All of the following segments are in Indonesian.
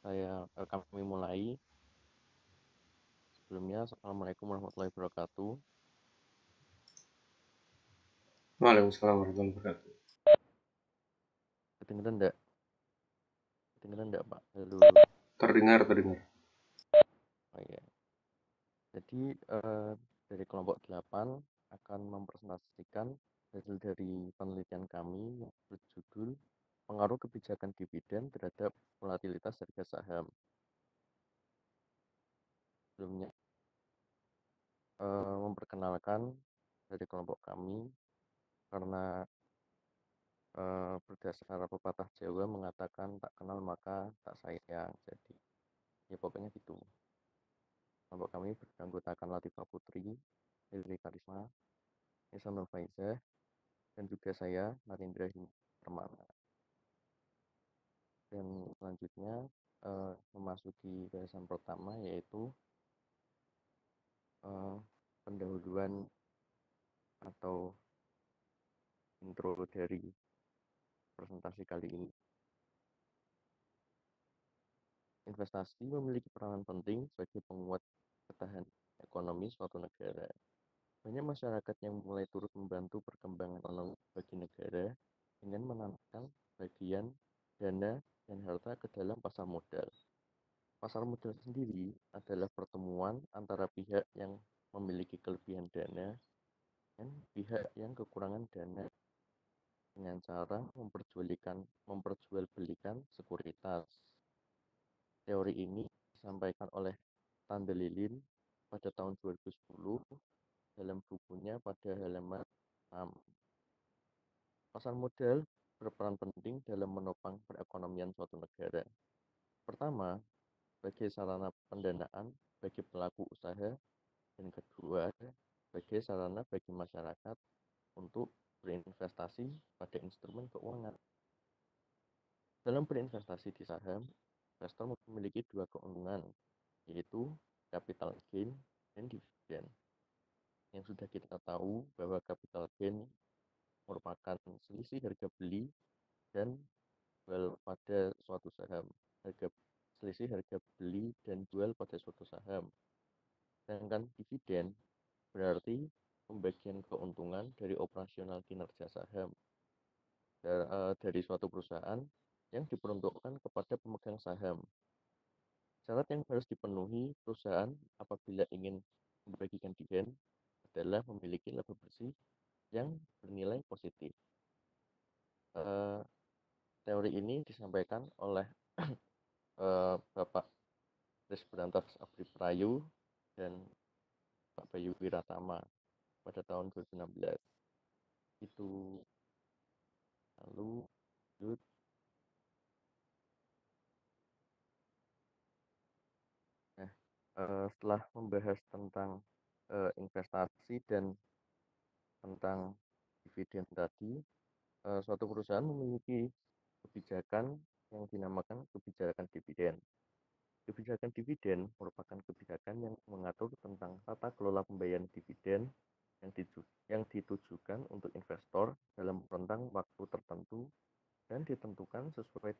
Kami mulai. Sebelumnya, Assalamualaikum warahmatullahi wabarakatuh. Waalaikumsalam warahmatullahi wabarakatuh. Kedengeran enggak? Kedengeran enggak, Pak? Halo. Terdengar, terdengar. Oh iya. Jadi, dari kelompok 8 akan mempresentasikan hasil dari penelitian kami yang berjudul Pengaruh Kebijakan Dividen Terhadap Volatilitas Harga Saham. Sebelumnya, memperkenalkan dari kelompok kami karena berdasar pepatah Jawa mengatakan tak kenal maka tak sayang. Jadi, ya pokoknya gitu. Kelompok kami beranggotakan Latifah Putri, Lili Karisma, Nisa Nurfaizah, dan juga saya, Narendra Permana. Dan selanjutnya memasuki bahasan pertama yaitu pendahuluan atau intro dari presentasi kali ini. Investasi memiliki peranan penting sebagai penguat ketahanan ekonomi suatu negara. Banyak masyarakat yang mulai turut membantu perkembangan ekonomi bagi negara dengan menanamkan bagian dana dan harta ke dalam pasar modal. Pasar modal sendiri adalah pertemuan antara pihak yang memiliki kelebihan dana dan pihak yang kekurangan dana dengan cara memperjualbelikan sekuritas. Teori ini disampaikan oleh Tandelilin pada tahun 2010 dalam bukunya pada halaman 6. Pasar modal berperan penting dalam menopang perekonomian suatu negara. Pertama, sebagai sarana pendanaan bagi pelaku usaha, dan kedua, sebagai sarana bagi masyarakat untuk berinvestasi pada instrumen keuangan. Dalam berinvestasi di saham, investor memiliki dua keuntungan, yaitu capital gain dan dividen. Yang sudah kita tahu bahwa capital gain merupakan selisih harga beli dan jual pada suatu saham. Selisih harga beli dan jual pada suatu saham. Sedangkan dividen berarti pembagian keuntungan dari operasional kinerja saham dari suatu perusahaan yang diperuntukkan kepada pemegang saham. Syarat yang harus dipenuhi perusahaan apabila ingin membagikan dividen adalah memiliki laba bersih yang bernilai positif. Teori ini disampaikan oleh Bapak Kris Berantas Abdi Prayu dan Pak Bayu Wiratama pada tahun 2016. Itu lalu lanjut. Nah, setelah membahas tentang investasi dan tentang dividen tadi, suatu perusahaan memiliki kebijakan yang dinamakan kebijakan dividen. Kebijakan dividen merupakan kebijakan yang mengatur tentang tata kelola pembayaran dividen yang ditujukan untuk investor dalam rentang waktu tertentu dan ditentukan sesuai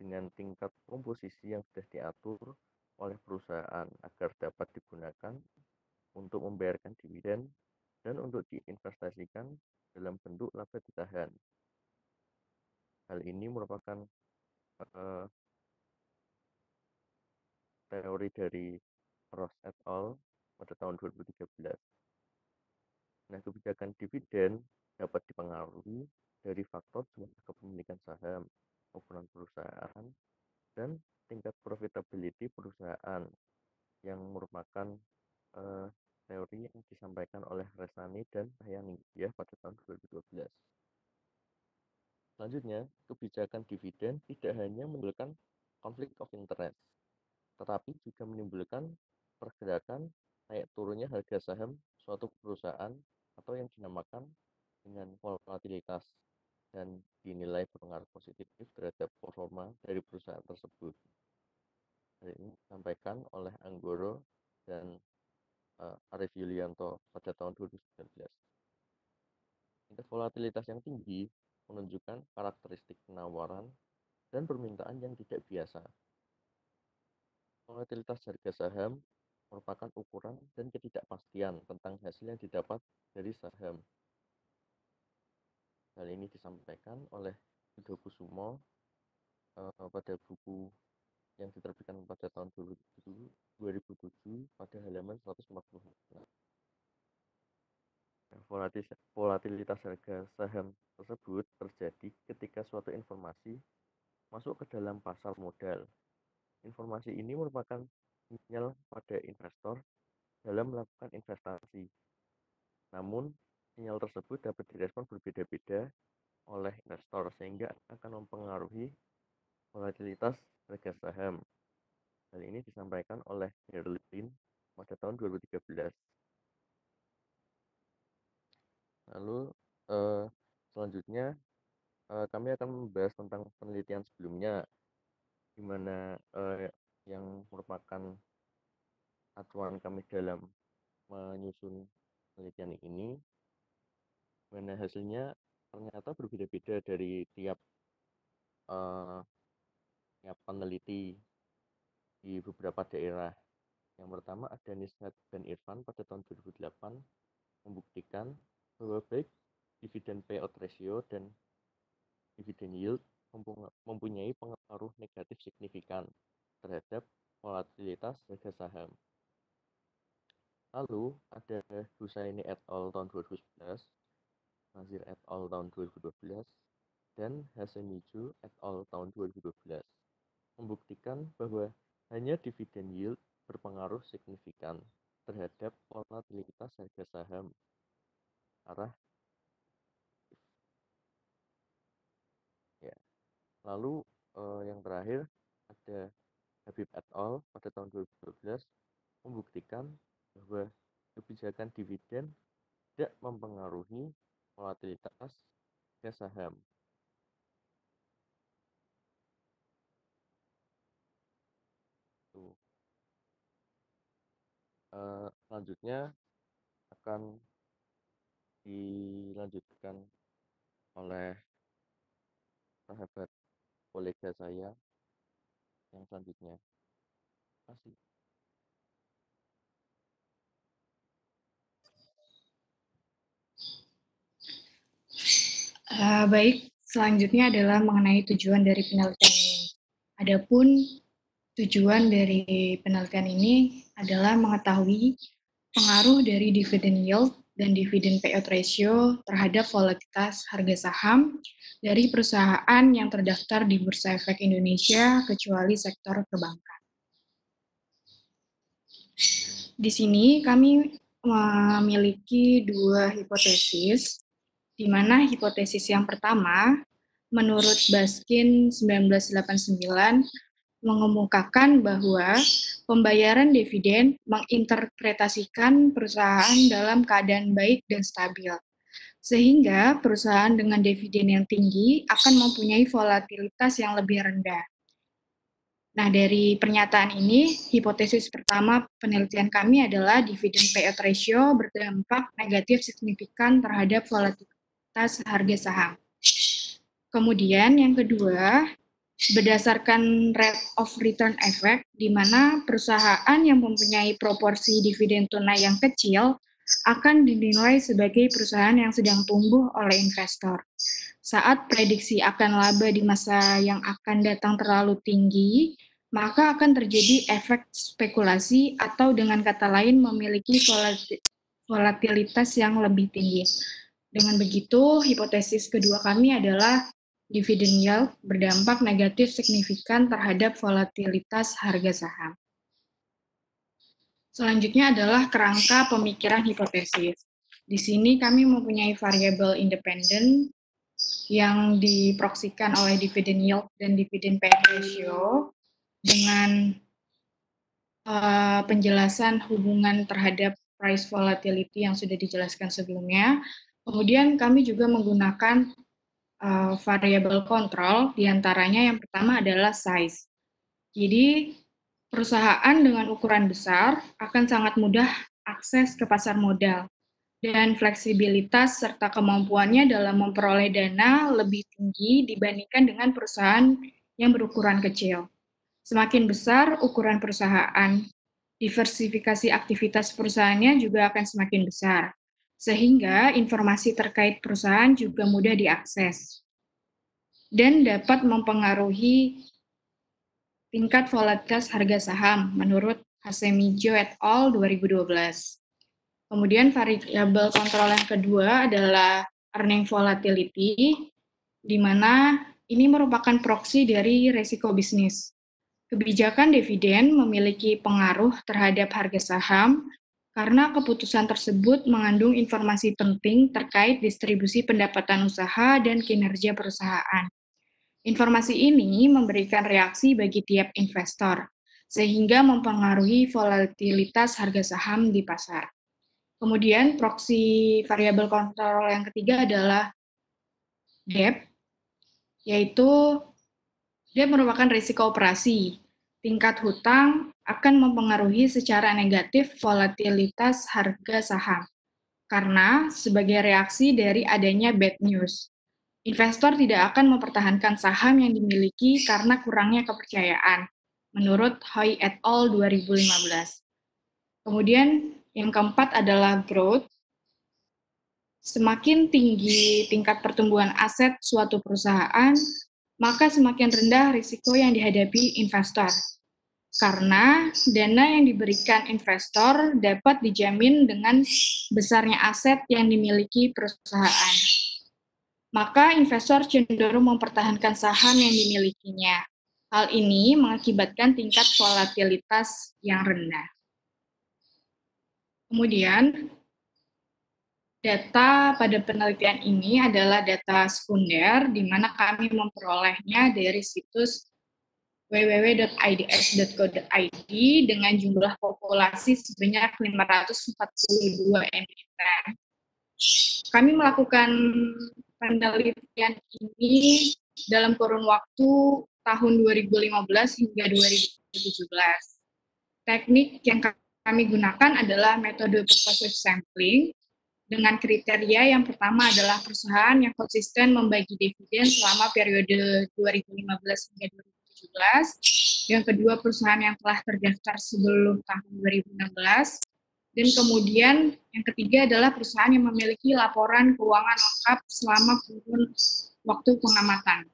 dengan tingkat komposisi yang sudah diatur oleh perusahaan agar dapat digunakan untuk membayarkan dividen dan untuk diinvestasikan dalam bentuk laba ditahan. Hal ini merupakan uh, teori dari Ross et al. Pada tahun 2013. Nah, kebijakan dividen dapat dipengaruhi dari faktor jumlah kepemilikan saham, ukuran perusahaan, dan tingkat profitability perusahaan yang merupakan uh, teori yang disampaikan oleh Resani dan Hayani ya pada tahun 2012. Selanjutnya, kebijakan dividen tidak hanya menimbulkan konflik of interest, tetapi juga menimbulkan pergerakan naik turunnya harga saham suatu perusahaan atau yang dinamakan dengan volatilitas dan dinilai berpengaruh positif terhadap performa dari perusahaan tersebut. Hal ini disampaikan oleh Anggoro dan Arif Yulianto pada tahun 2019. Tingkat volatilitas yang tinggi menunjukkan karakteristik penawaran dan permintaan yang tidak biasa. Volatilitas harga saham merupakan ukuran dan ketidakpastian tentang hasil yang didapat dari saham. Hal ini disampaikan oleh Yudha Kusumo pada buku yang diterbitkan pada tahun 2007 pada halaman 146. Volatilitas harga saham tersebut terjadi ketika suatu informasi masuk ke dalam pasar modal. Informasi ini merupakan sinyal pada investor dalam melakukan investasi. Namun, sinyal tersebut dapat direspon berbeda-beda oleh investor sehingga akan mempengaruhi volatilitas harga saham. Hal ini disampaikan oleh Berlin pada tahun 2013. Lalu selanjutnya kami akan membahas tentang penelitian sebelumnya, di mana yang merupakan acuan kami dalam menyusun penelitian ini, mana hasilnya ternyata berbeda-beda dari tiap peneliti di beberapa daerah. Yang pertama ada Nishat dan Irfan pada tahun 2008 membuktikan bahwa baik dividen payout ratio dan dividen yield mempunyai pengaruh negatif signifikan terhadap volatilitas harga saham. Lalu ada Husaini et al. Tahun 2011, Nazir et al. Tahun 2012, dan Hasemiju et al. Tahun 2012 membuktikan bahwa hanya dividen yield berpengaruh signifikan terhadap volatilitas harga saham arah. Ya. Lalu yang terakhir ada Habib et al. Pada tahun 2012 membuktikan bahwa kebijakan dividen tidak mempengaruhi volatilitas harga saham. Selanjutnya akan dilanjutkan oleh sahabat kolega saya yang selanjutnya. Terima kasih. Baik, selanjutnya adalah mengenai tujuan dari penelitian ini. Adapun tujuan dari penelitian ini adalah mengetahui pengaruh dari dividen yield dan dividen payout ratio terhadap volatilitas harga saham dari perusahaan yang terdaftar di Bursa Efek Indonesia kecuali sektor perbankan. Di sini kami memiliki dua hipotesis, di mana hipotesis yang pertama, menurut Baskin 1989, mengemukakan bahwa pembayaran dividen menginterpretasikan perusahaan dalam keadaan baik dan stabil, sehingga perusahaan dengan dividen yang tinggi akan mempunyai volatilitas yang lebih rendah. Nah, dari pernyataan ini, hipotesis pertama penelitian kami adalah dividen payout ratio berdampak negatif signifikan terhadap volatilitas harga saham. Kemudian yang kedua, berdasarkan rate of return effect, di mana perusahaan yang mempunyai proporsi dividen tunai yang kecil akan dinilai sebagai perusahaan yang sedang tumbuh oleh investor. Saat prediksi akan laba di masa yang akan datang terlalu tinggi, maka akan terjadi efek spekulasi atau dengan kata lain memiliki volatilitas yang lebih tinggi. Dengan begitu, hipotesis kedua kami adalah dividen yield berdampak negatif signifikan terhadap volatilitas harga saham. Selanjutnya adalah kerangka pemikiran hipotesis. Di sini kami mempunyai variabel independen yang diproksikan oleh dividen yield dan dividen payout ratio dengan penjelasan hubungan terhadap price volatility yang sudah dijelaskan sebelumnya. Kemudian kami juga menggunakan variabel kontrol, diantaranya yang pertama adalah size. Jadi perusahaan dengan ukuran besar akan sangat mudah akses ke pasar modal dan fleksibilitas serta kemampuannya dalam memperoleh dana lebih tinggi dibandingkan dengan perusahaan yang berukuran kecil. Semakin besar ukuran perusahaan, diversifikasi aktivitas perusahaannya juga akan semakin besar, sehingga informasi terkait perusahaan juga mudah diakses dan dapat mempengaruhi tingkat volatilitas harga saham menurut Hasemijo et al. 2012. Kemudian variabel kontrol yang kedua adalah earning volatility, di mana ini merupakan proksi dari resiko bisnis. Kebijakan dividen memiliki pengaruh terhadap harga saham karena keputusan tersebut mengandung informasi penting terkait distribusi pendapatan usaha dan kinerja perusahaan. Informasi ini memberikan reaksi bagi tiap investor, sehingga mempengaruhi volatilitas harga saham di pasar. Kemudian proksi variabel kontrol yang ketiga adalah debt, yaitu debt merupakan risiko operasi. Tingkat hutang akan mempengaruhi secara negatif volatilitas harga saham, karena sebagai reaksi dari adanya bad news. Investor tidak akan mempertahankan saham yang dimiliki karena kurangnya kepercayaan, menurut Hoy et al. 2015. Kemudian yang keempat adalah growth. Semakin tinggi tingkat pertumbuhan aset suatu perusahaan, maka semakin rendah risiko yang dihadapi investor. Karena dana yang diberikan investor dapat dijamin dengan besarnya aset yang dimiliki perusahaan. Maka investor cenderung mempertahankan saham yang dimilikinya. Hal ini mengakibatkan tingkat volatilitas yang rendah. Kemudian, data pada penelitian ini adalah data sekunder, di mana kami memperolehnya dari situs www.ids.co.id dengan jumlah populasi sebanyak 542 emiten. Kami melakukan penelitian ini dalam kurun waktu tahun 2015 hingga 2017. Teknik yang kami gunakan adalah metode purposive sampling dengan kriteria yang pertama adalah perusahaan yang konsisten membagi dividen selama periode 2015 hingga 2017. Yang kedua, perusahaan yang telah terdaftar sebelum tahun 2016. Dan kemudian yang ketiga adalah perusahaan yang memiliki laporan keuangan lengkap selama kurun waktu pengamatan.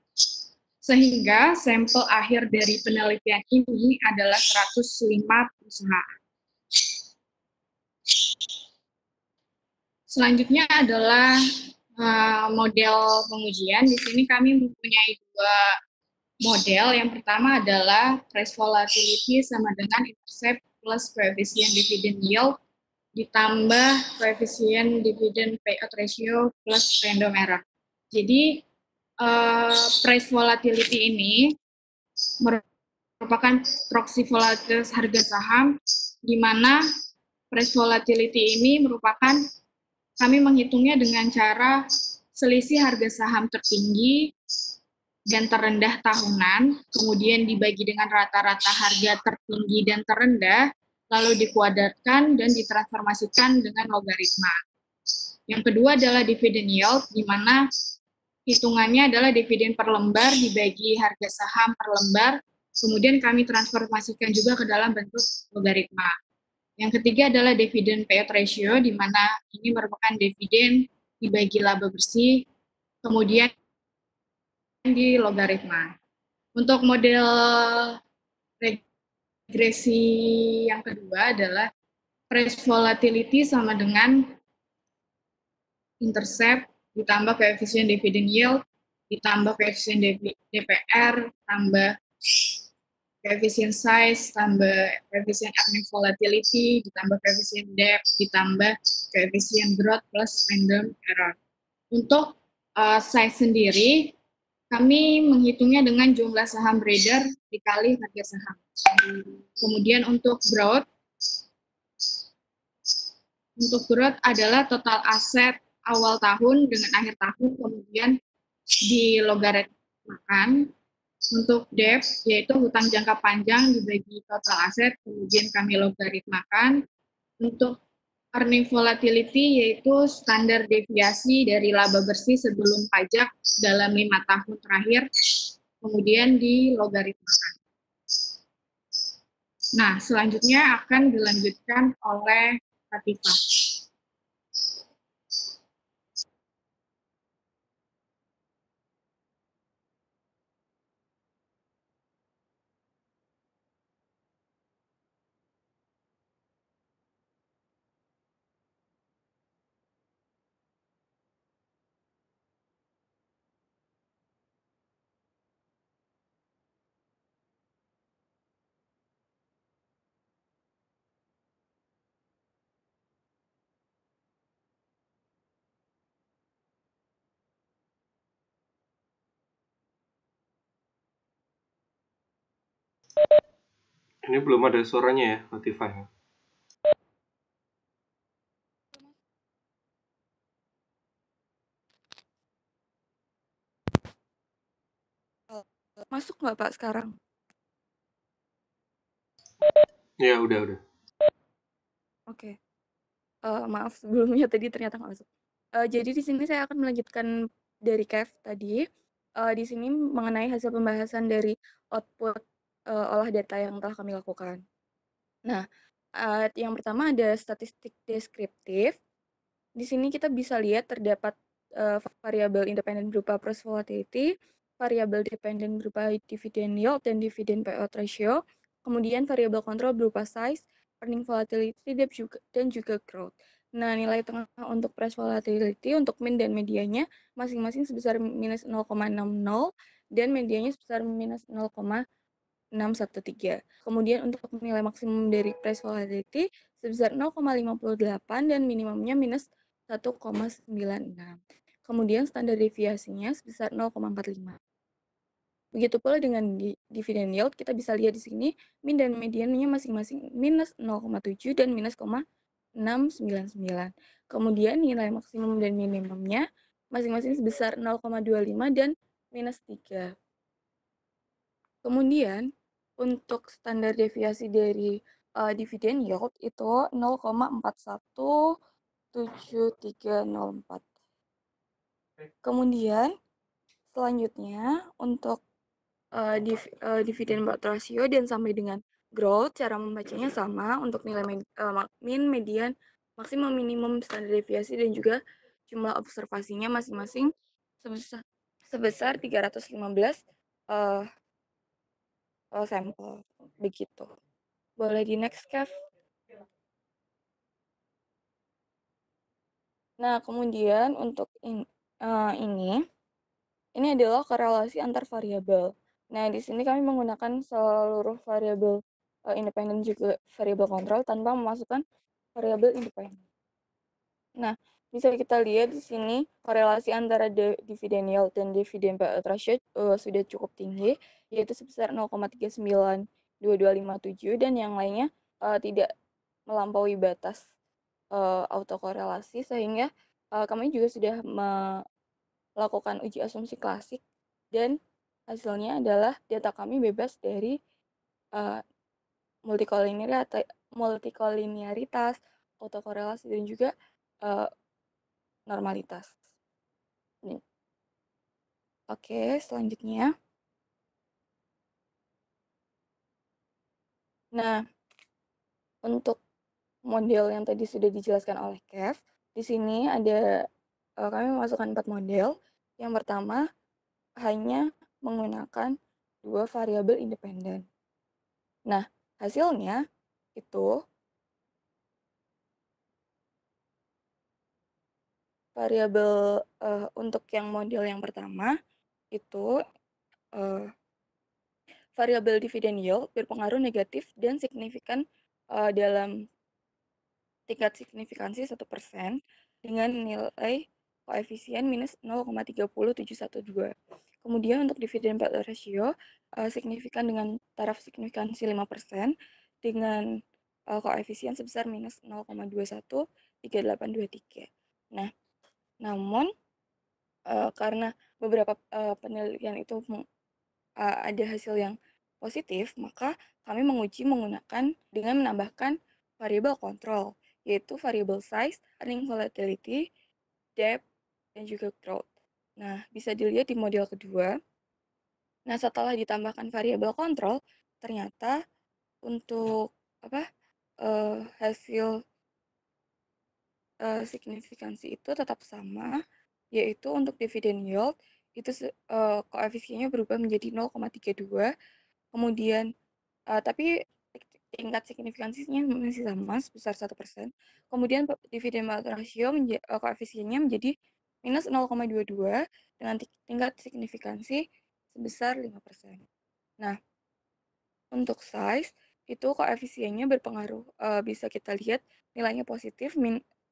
Sehingga sampel akhir dari penelitian ini adalah 105 perusahaan. Selanjutnya adalah model pengujian. Di sini kami mempunyai dua model. Yang pertama adalah price volatility sama dengan intercept plus koefisien dividend yield ditambah koefisien dividend payout ratio plus random error. Jadi price volatility ini merupakan proksi volatilitas harga saham, di mana price volatility ini merupakan kami menghitungnya dengan cara selisih harga saham tertinggi dan terendah tahunan, kemudian dibagi dengan rata-rata harga tertinggi dan terendah, lalu dikuadratkan dan ditransformasikan dengan logaritma. Yang kedua adalah dividend yield, di mana hitungannya adalah dividen per lembar dibagi harga saham per lembar, kemudian kami transformasikan juga ke dalam bentuk logaritma. Yang ketiga adalah dividen payout ratio, di mana ini merupakan dividen dibagi laba bersih, kemudian di logaritma. Untuk model regresi yang kedua adalah price volatility sama dengan intercept ditambah koefisien dividend yield, ditambah koefisien DPR, tambah koefisien size, tambah koefisien earning volatility, ditambah koefisien debt, ditambah koefisien growth plus random error. Untuk size sendiri, kami menghitungnya dengan jumlah saham beredar dikali harga saham. Kemudian untuk growth adalah total aset awal tahun dengan akhir tahun, kemudian dilogaritmakan. Untuk debt, yaitu hutang jangka panjang dibagi total aset, kemudian kami logaritmakan. Untuk earning volatility, yaitu standar deviasi dari laba bersih sebelum pajak dalam 5 tahun terakhir, kemudian dilogaritmakan. Nah, selanjutnya akan dilanjutkan oleh Latifah. Ini belum ada suaranya ya, Latifah ya? Masuk nggak Pak sekarang? Ya, udah. Oke. Maaf sebelumnya tadi ternyata nggak masuk. Jadi di sini saya akan melanjutkan dari Kev tadi. Di sini mengenai hasil pembahasan dari output olah data yang telah kami lakukan. Nah, yang pertama ada statistik deskriptif. Di sini kita bisa lihat terdapat variabel independen berupa price volatility, variabel dependen berupa dividend yield dan dividend payout ratio, kemudian variabel kontrol berupa size, earning volatility, dan juga growth. Nah, nilai tengah untuk price volatility untuk min dan medianya masing-masing sebesar minus 0,60 dan medianya sebesar minus 0,613. Kemudian untuk nilai maksimum dari price volatility sebesar 0,58 dan minimumnya minus 1,96. Kemudian standar deviasinya sebesar 0,45. Begitu pula dengan dividend yield, kita bisa lihat di sini min dan mediannya masing-masing minus 0,7 dan minus 0,699. Kemudian nilai maksimum dan minimumnya masing-masing sebesar 0,25 dan minus 3. Kemudian untuk standar deviasi dari dividend yield itu 0,417304. Kemudian selanjutnya untuk dividend payout ratio dan sampai dengan growth, cara membacanya sama untuk nilai min, median, maksimum, minimum, standar deviasi, dan juga jumlah observasinya masing-masing sebesar 315 sampel. Begitu. Boleh di next, Kev. Nah, kemudian untuk ini adalah korelasi antar variabel. Nah, di sini kami menggunakan seluruh variabel independen juga variabel kontrol tanpa memasukkan variabel independen. Nah, bisa kita lihat di sini korelasi antara dividend yield dan dividend payout ratio sudah cukup tinggi, yaitu sebesar 0,392257 dan yang lainnya tidak melampaui batas autokorelasi sehingga kami juga sudah melakukan uji asumsi klasik dan hasilnya adalah data kami bebas dari uh, multikoliniaritas, autokorelasi dan juga uh, normalitas. Nih. Oke, selanjutnya. Nah, untuk model yang tadi sudah dijelaskan oleh Kev, di sini ada kami memasukkan 4 model. Yang pertama hanya menggunakan 2 variabel independen. Nah, hasilnya itu variabel untuk yang model yang pertama itu variabel dividend yield berpengaruh negatif dan signifikan dalam tingkat signifikansi 1% dengan nilai koefisien minus 0,30712. Kemudian untuk dividen payout ratio signifikan dengan taraf signifikansi 5% dengan koefisien sebesar minus 0,213823. Nah, namun karena beberapa penelitian itu ada hasil yang positif, maka kami menguji menggunakan dengan menambahkan variabel kontrol, yaitu variabel size, earning volatility, depth, dan juga growth. Nah, bisa dilihat di model kedua. Nah, setelah ditambahkan variabel kontrol, ternyata untuk hasil signifikansi itu tetap sama, yaitu untuk dividen yield itu koefisiennya berubah menjadi 0,32, kemudian tapi tingkat signifikansinya masih sama sebesar 1%. Kemudian dividen payout ratio koefisiennya menjadi minus 0,22 dengan tingkat signifikansi sebesar 5%. Nah, untuk size itu koefisiennya berpengaruh, bisa kita lihat nilainya positif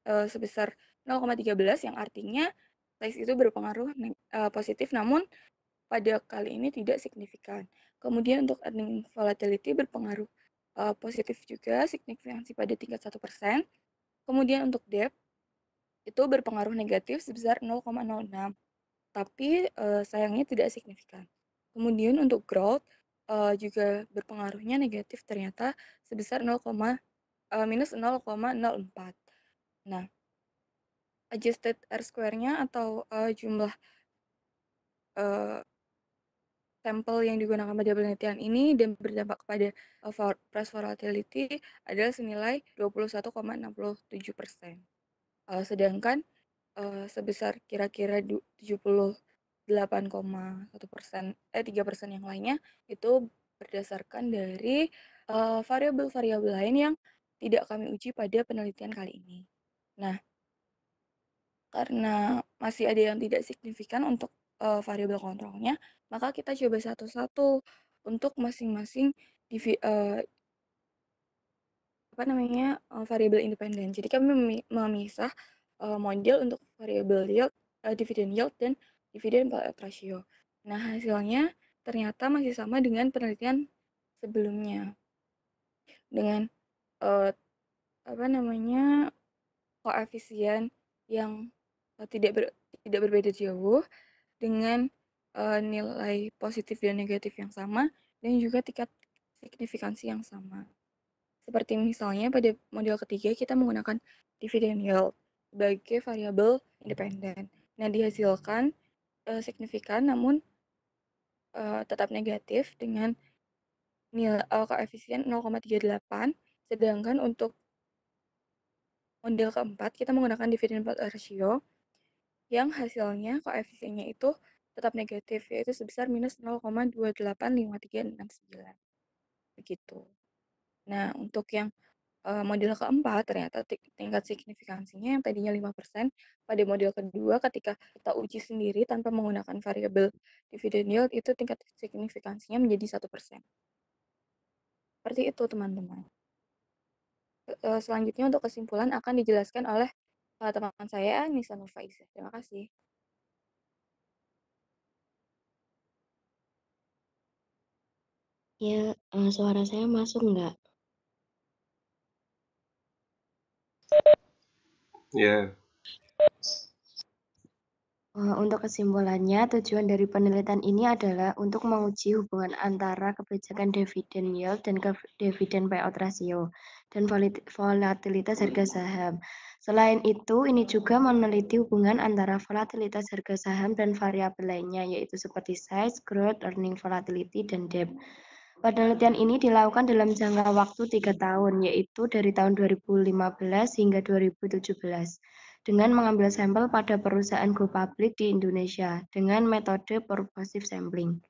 sebesar 0,13 yang artinya size itu berpengaruh positif, namun pada kali ini tidak signifikan. Kemudian untuk earning volatility berpengaruh positif juga, signifikansi pada tingkat 1%. Kemudian untuk debt itu berpengaruh negatif sebesar 0,06, tapi sayangnya tidak signifikan. Kemudian untuk growth juga berpengaruhnya negatif ternyata sebesar minus 0,04. Nah, adjusted R-square-nya atau jumlah sampel yang digunakan pada penelitian ini dan berdampak kepada price volatility adalah senilai 21,67%. Sedangkan sebesar kira-kira 78,1%, 3% yang lainnya itu berdasarkan dari variabel-variabel lain yang tidak kami uji pada penelitian kali ini. Nah, karena masih ada yang tidak signifikan untuk variabel kontrolnya, maka kita coba satu-satu untuk masing-masing variabel independen. Jadi kami memisah model untuk variabel yield, dividend yield, dan dividend payout ratio. Nah, hasilnya ternyata masih sama dengan penelitian sebelumnya. Dengan koefisien yang tidak berbeda jauh, dengan nilai positif dan negatif yang sama, dan juga tingkat signifikansi yang sama. Seperti misalnya pada model ketiga kita menggunakan dividend yield sebagai variabel independen. Nah, dihasilkan signifikan namun tetap negatif dengan nilai koefisien 0,38, sedangkan untuk model keempat kita menggunakan dividend payout ratio yang hasilnya koefisiennya itu tetap negatif, yaitu sebesar minus 0,285369. Begitu. Nah, untuk yang model keempat ternyata tingkat signifikansinya yang tadinya 5%, pada model kedua ketika kita uji sendiri tanpa menggunakan variabel dividend yield itu tingkat signifikansinya menjadi 1%. Seperti itu, teman-teman. Selanjutnya untuk kesimpulan akan dijelaskan oleh teman saya, Nisa Nurfaiza. Terima kasih. Ya, suara saya masuk nggak? Ya. Untuk kesimpulannya, tujuan dari penelitian ini adalah untuk menguji hubungan antara kebijakan dividend yield dan dividend payout ratio dan volatilitas harga saham. Selain itu, ini juga meneliti hubungan antara volatilitas harga saham dan variabel lainnya, yaitu seperti size, growth, earning volatility, dan debt. Penelitian ini dilakukan dalam jangka waktu 3 tahun, yaitu dari tahun 2015 hingga 2017, dengan mengambil sampel pada perusahaan go public di Indonesia dengan metode purposive sampling.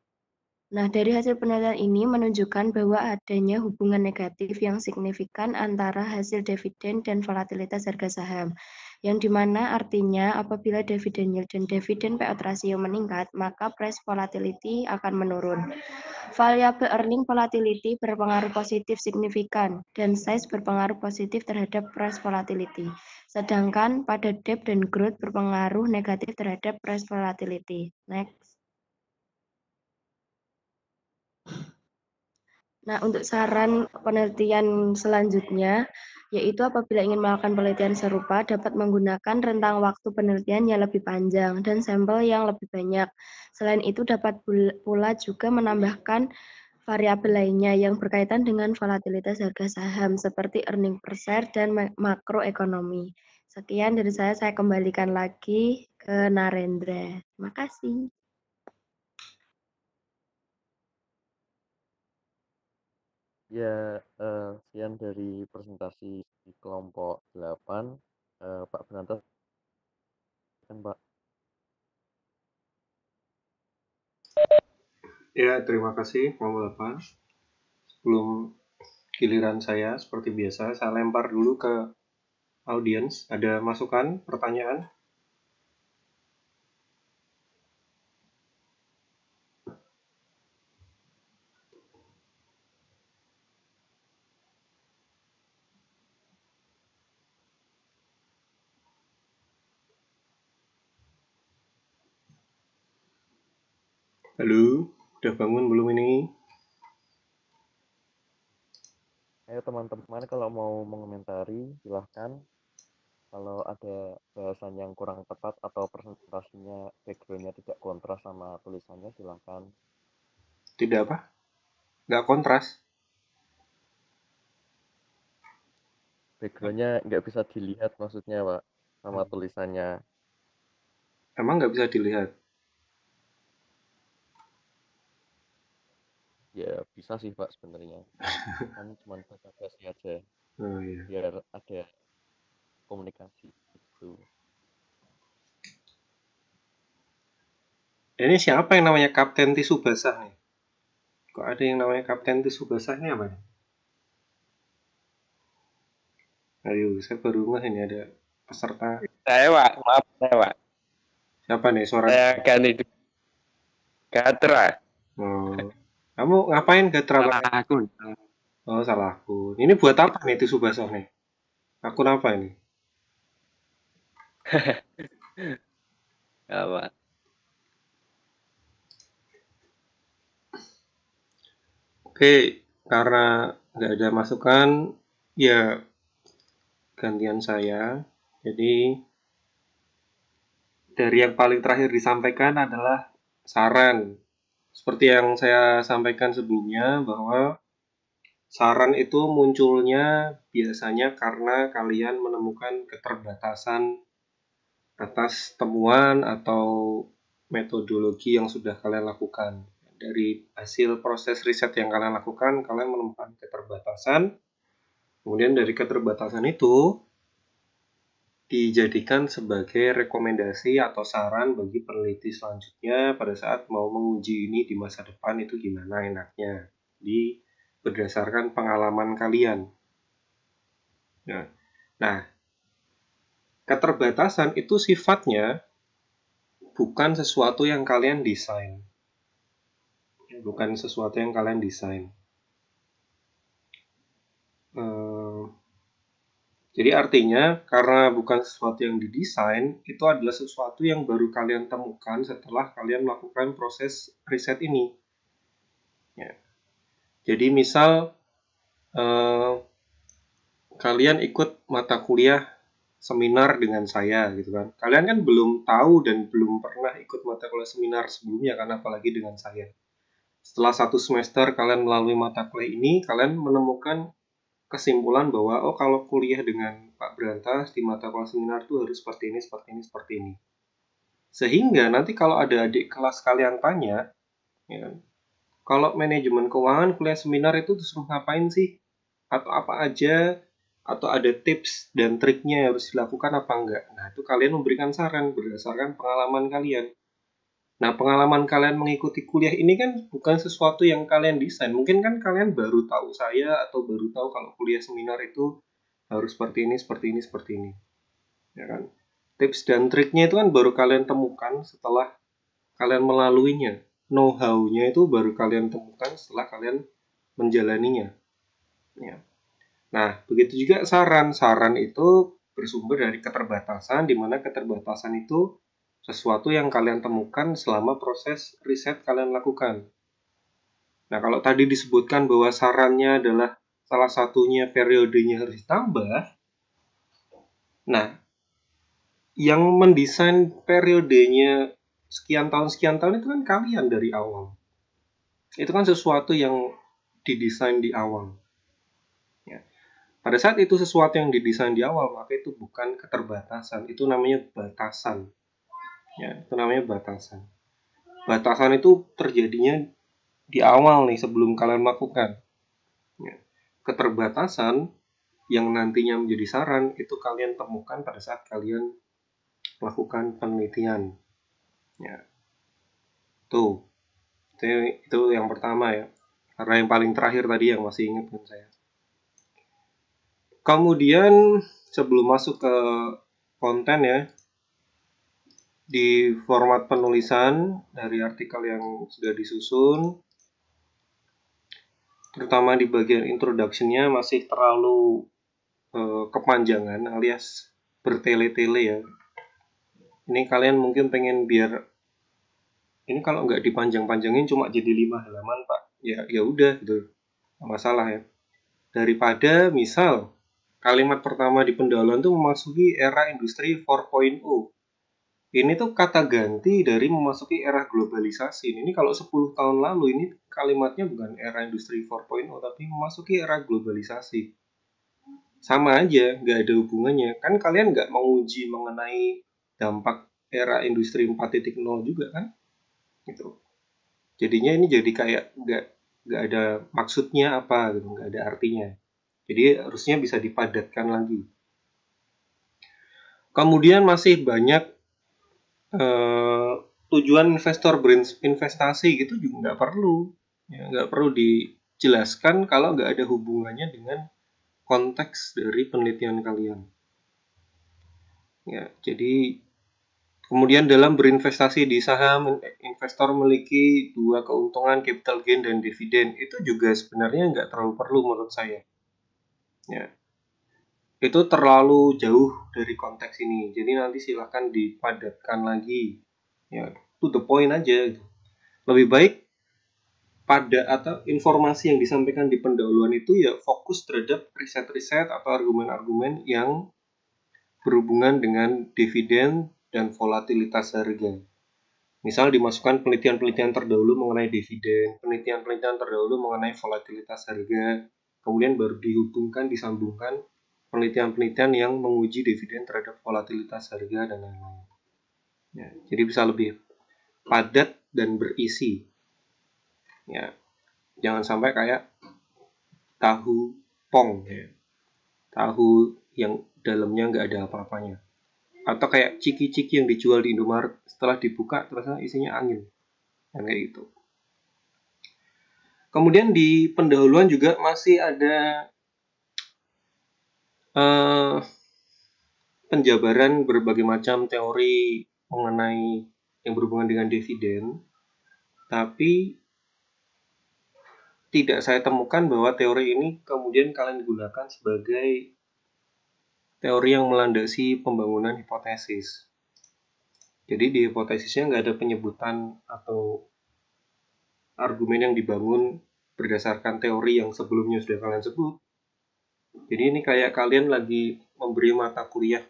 Nah, dari hasil penelitian ini menunjukkan bahwa adanya hubungan negatif yang signifikan antara hasil dividen dan volatilitas harga saham, yang dimana artinya apabila dividen yield dan dividen payout ratio meningkat, maka price volatility akan menurun. Variabel earning volatility berpengaruh positif signifikan dan size berpengaruh positif terhadap price volatility. Sedangkan pada debt dan growth berpengaruh negatif terhadap price volatility. Next. Nah, untuk saran penelitian selanjutnya, yaitu apabila ingin melakukan penelitian serupa dapat menggunakan rentang waktu penelitian yang lebih panjang dan sampel yang lebih banyak. Selain itu dapat pula juga menambahkan variabel lainnya yang berkaitan dengan volatilitas harga saham seperti earning per share dan makroekonomi. Sekian dari saya kembalikan lagi ke Narendra. Terima kasih. Ya, sekian dari presentasi di kelompok 8. Pak Bernanto, kan Pak. Ya, terima kasih kelompok 8. Sebelum giliran saya, seperti biasa, saya lempar dulu ke audiens. Ada masukan, pertanyaan? Halo, udah bangun belum ini? Ayo teman-teman, kalau mau mengomentari silahkan. Kalau ada bahasan yang kurang tepat atau presentasinya background-nya tidak kontras sama tulisannya, silahkan. Tidak apa? Nggak kontras? Background-nya nggak bisa dilihat maksudnya, Pak, sama tulisannya. Emang nggak bisa dilihat? Ya bisa sih Pak sebenarnya. Kan cuma baca basi aja Oh iya. biar ada komunikasi gitu. Ini siapa yang namanya Kapten Tisu Basah nih? Kok ada yang namanya Kapten Tisu Basah ini apa nih? Ayo, saya baru ngeh ini ada peserta. Saya Pak, maaf saya Pak. Siapa nih suara? Saya ganti Gatra. Oh. Kamu ngapain Gatra? Salah akun. Oh, salah akun. Ini buat apa nih tisu basah nih? Akun apa ini? Ya, Pak. Oke, karena nggak ada masukan, ya gantian saya. Jadi dari yang paling terakhir disampaikan adalah saran. Seperti yang saya sampaikan sebelumnya, bahwa saran itu munculnya biasanya karena kalian menemukan keterbatasan atas temuan atau metodologi yang sudah kalian lakukan. Dari hasil proses riset yang kalian lakukan, kalian menemukan keterbatasan. Kemudian dari keterbatasan itu dijadikan sebagai rekomendasi atau saran bagi peneliti selanjutnya pada saat mau menguji ini di masa depan itu gimana enaknya. Berdasarkan pengalaman kalian. Nah, keterbatasan itu sifatnya bukan sesuatu yang kalian desain. Bukan sesuatu yang kalian desain. Jadi artinya, karena bukan sesuatu yang didesain, itu adalah sesuatu yang baru kalian temukan setelah kalian melakukan proses riset ini. Ya. Jadi misal, kalian ikut mata kuliah seminar dengan saya gitu kan. Kalian kan belum tahu dan belum pernah ikut mata kuliah seminar sebelumnya kan, apalagi dengan saya. Setelah 1 semester kalian melalui mata kuliah ini, kalian menemukan kesimpulan bahwa oh kalau kuliah dengan Pak Brantas di mata kuliah seminar itu harus seperti ini, seperti ini, seperti ini. Sehingga nanti kalau ada adik kelas kalian tanya, ya, kalau manajemen keuangan kuliah seminar itu terus ngapain sih? Atau apa aja? Atau ada tips dan triknya yang harus dilakukan apa enggak? Nah, itu kalian memberikan saran berdasarkan pengalaman kalian. Nah, pengalaman kalian mengikuti kuliah ini kan bukan sesuatu yang kalian desain. Mungkin kan kalian baru tahu saya atau baru tahu kalau kuliah seminar itu harus seperti ini, seperti ini, seperti ini. Ya kan? Tips dan triknya itu kan baru kalian temukan setelah kalian melaluinya. Know-how-nya itu baru kalian temukan setelah kalian menjalaninya. Ya. Nah, begitu juga saran. Saran itu bersumber dari keterbatasan, di mana keterbatasan itu sesuatu yang kalian temukan selama proses riset kalian lakukan. Nah, kalau tadi disebutkan bahwa sarannya adalah salah satunya periodenya harus ditambah, nah, yang mendesain periodenya sekian tahun itu kan kalian dari awal. Itu kan sesuatu yang didesain di awal. Ya. Pada saat itu sesuatu yang didesain di awal, maka itu bukan keterbatasan, itu namanya batasan. Ya, itu namanya batasan. Batasan itu terjadinya di awal nih sebelum kalian melakukan. Ya. Keterbatasan yang nantinya menjadi saran itu kalian temukan pada saat kalian melakukan penelitian. Ya. Tuh, itu yang pertama ya. Karena yang paling terakhir tadi yang masih ingat kan saya. Kemudian sebelum masuk ke konten ya, di format penulisan dari artikel yang sudah disusun, terutama di bagian introduction-nya masih terlalu kepanjangan alias bertele-tele ya. Ini kalian mungkin pengen biar ini kalau nggak dipanjang-panjangin cuma jadi 5 halaman Pak. Ya udah gitu. Nggak masalah ya. Daripada misal kalimat pertama di pendahuluan tuh memasuki era industri 4.0. Ini tuh kata ganti dari memasuki era globalisasi. Ini kalau 10 tahun lalu ini kalimatnya bukan era industri 4.0 tapi memasuki era globalisasi. Sama aja, nggak ada hubungannya. Kan kalian nggak menguji mengenai dampak era industri 4.0 juga kan? Gitu. Jadinya ini jadi kayak nggak ada maksudnya apa gitu, nggak ada artinya. Jadi harusnya bisa dipadatkan lagi. Kemudian masih banyak tujuan investor berinvestasi gitu juga nggak perlu. Ya, nggak perlu dijelaskan kalau nggak ada hubungannya dengan konteks dari penelitian kalian. Ya, jadi kemudian dalam berinvestasi di saham, investor memiliki dua keuntungan, capital gain dan dividen. Itu juga sebenarnya nggak terlalu perlu menurut saya. Ya, itu terlalu jauh dari konteks ini. Jadi nanti silakan dipadatkan lagi. Ya, to the point aja. Lebih baik pada atau informasi yang disampaikan di pendahuluan itu ya fokus terhadap riset-riset atau argumen-argumen yang berhubungan dengan dividen dan volatilitas harga. Misal dimasukkan penelitian-penelitian terdahulu mengenai dividen, penelitian-penelitian terdahulu mengenai volatilitas harga, kemudian baru disambungkan penelitian-penelitian yang menguji dividen terhadap volatilitas harga dan lain-lain. Ya, jadi bisa lebih padat dan berisi. Ya, jangan sampai kayak tahu pong, ya. Tahu yang dalamnya nggak ada apa-apanya. Atau kayak ciki-ciki yang dijual di Indomaret setelah dibuka ternyata isinya angin. Yang kayak gitu. Kemudian di pendahuluan juga masih ada penjabaran berbagai macam teori mengenai yang berhubungan dengan dividen, tapi tidak saya temukan bahwa teori ini kemudian kalian gunakan sebagai teori yang melandasi pembangunan hipotesis. Jadi di hipotesisnya nggak ada penyebutan atau argumen yang dibangun berdasarkan teori yang sebelumnya sudah kalian sebut. Jadi ini kayak kalian lagi memberi mata kuliah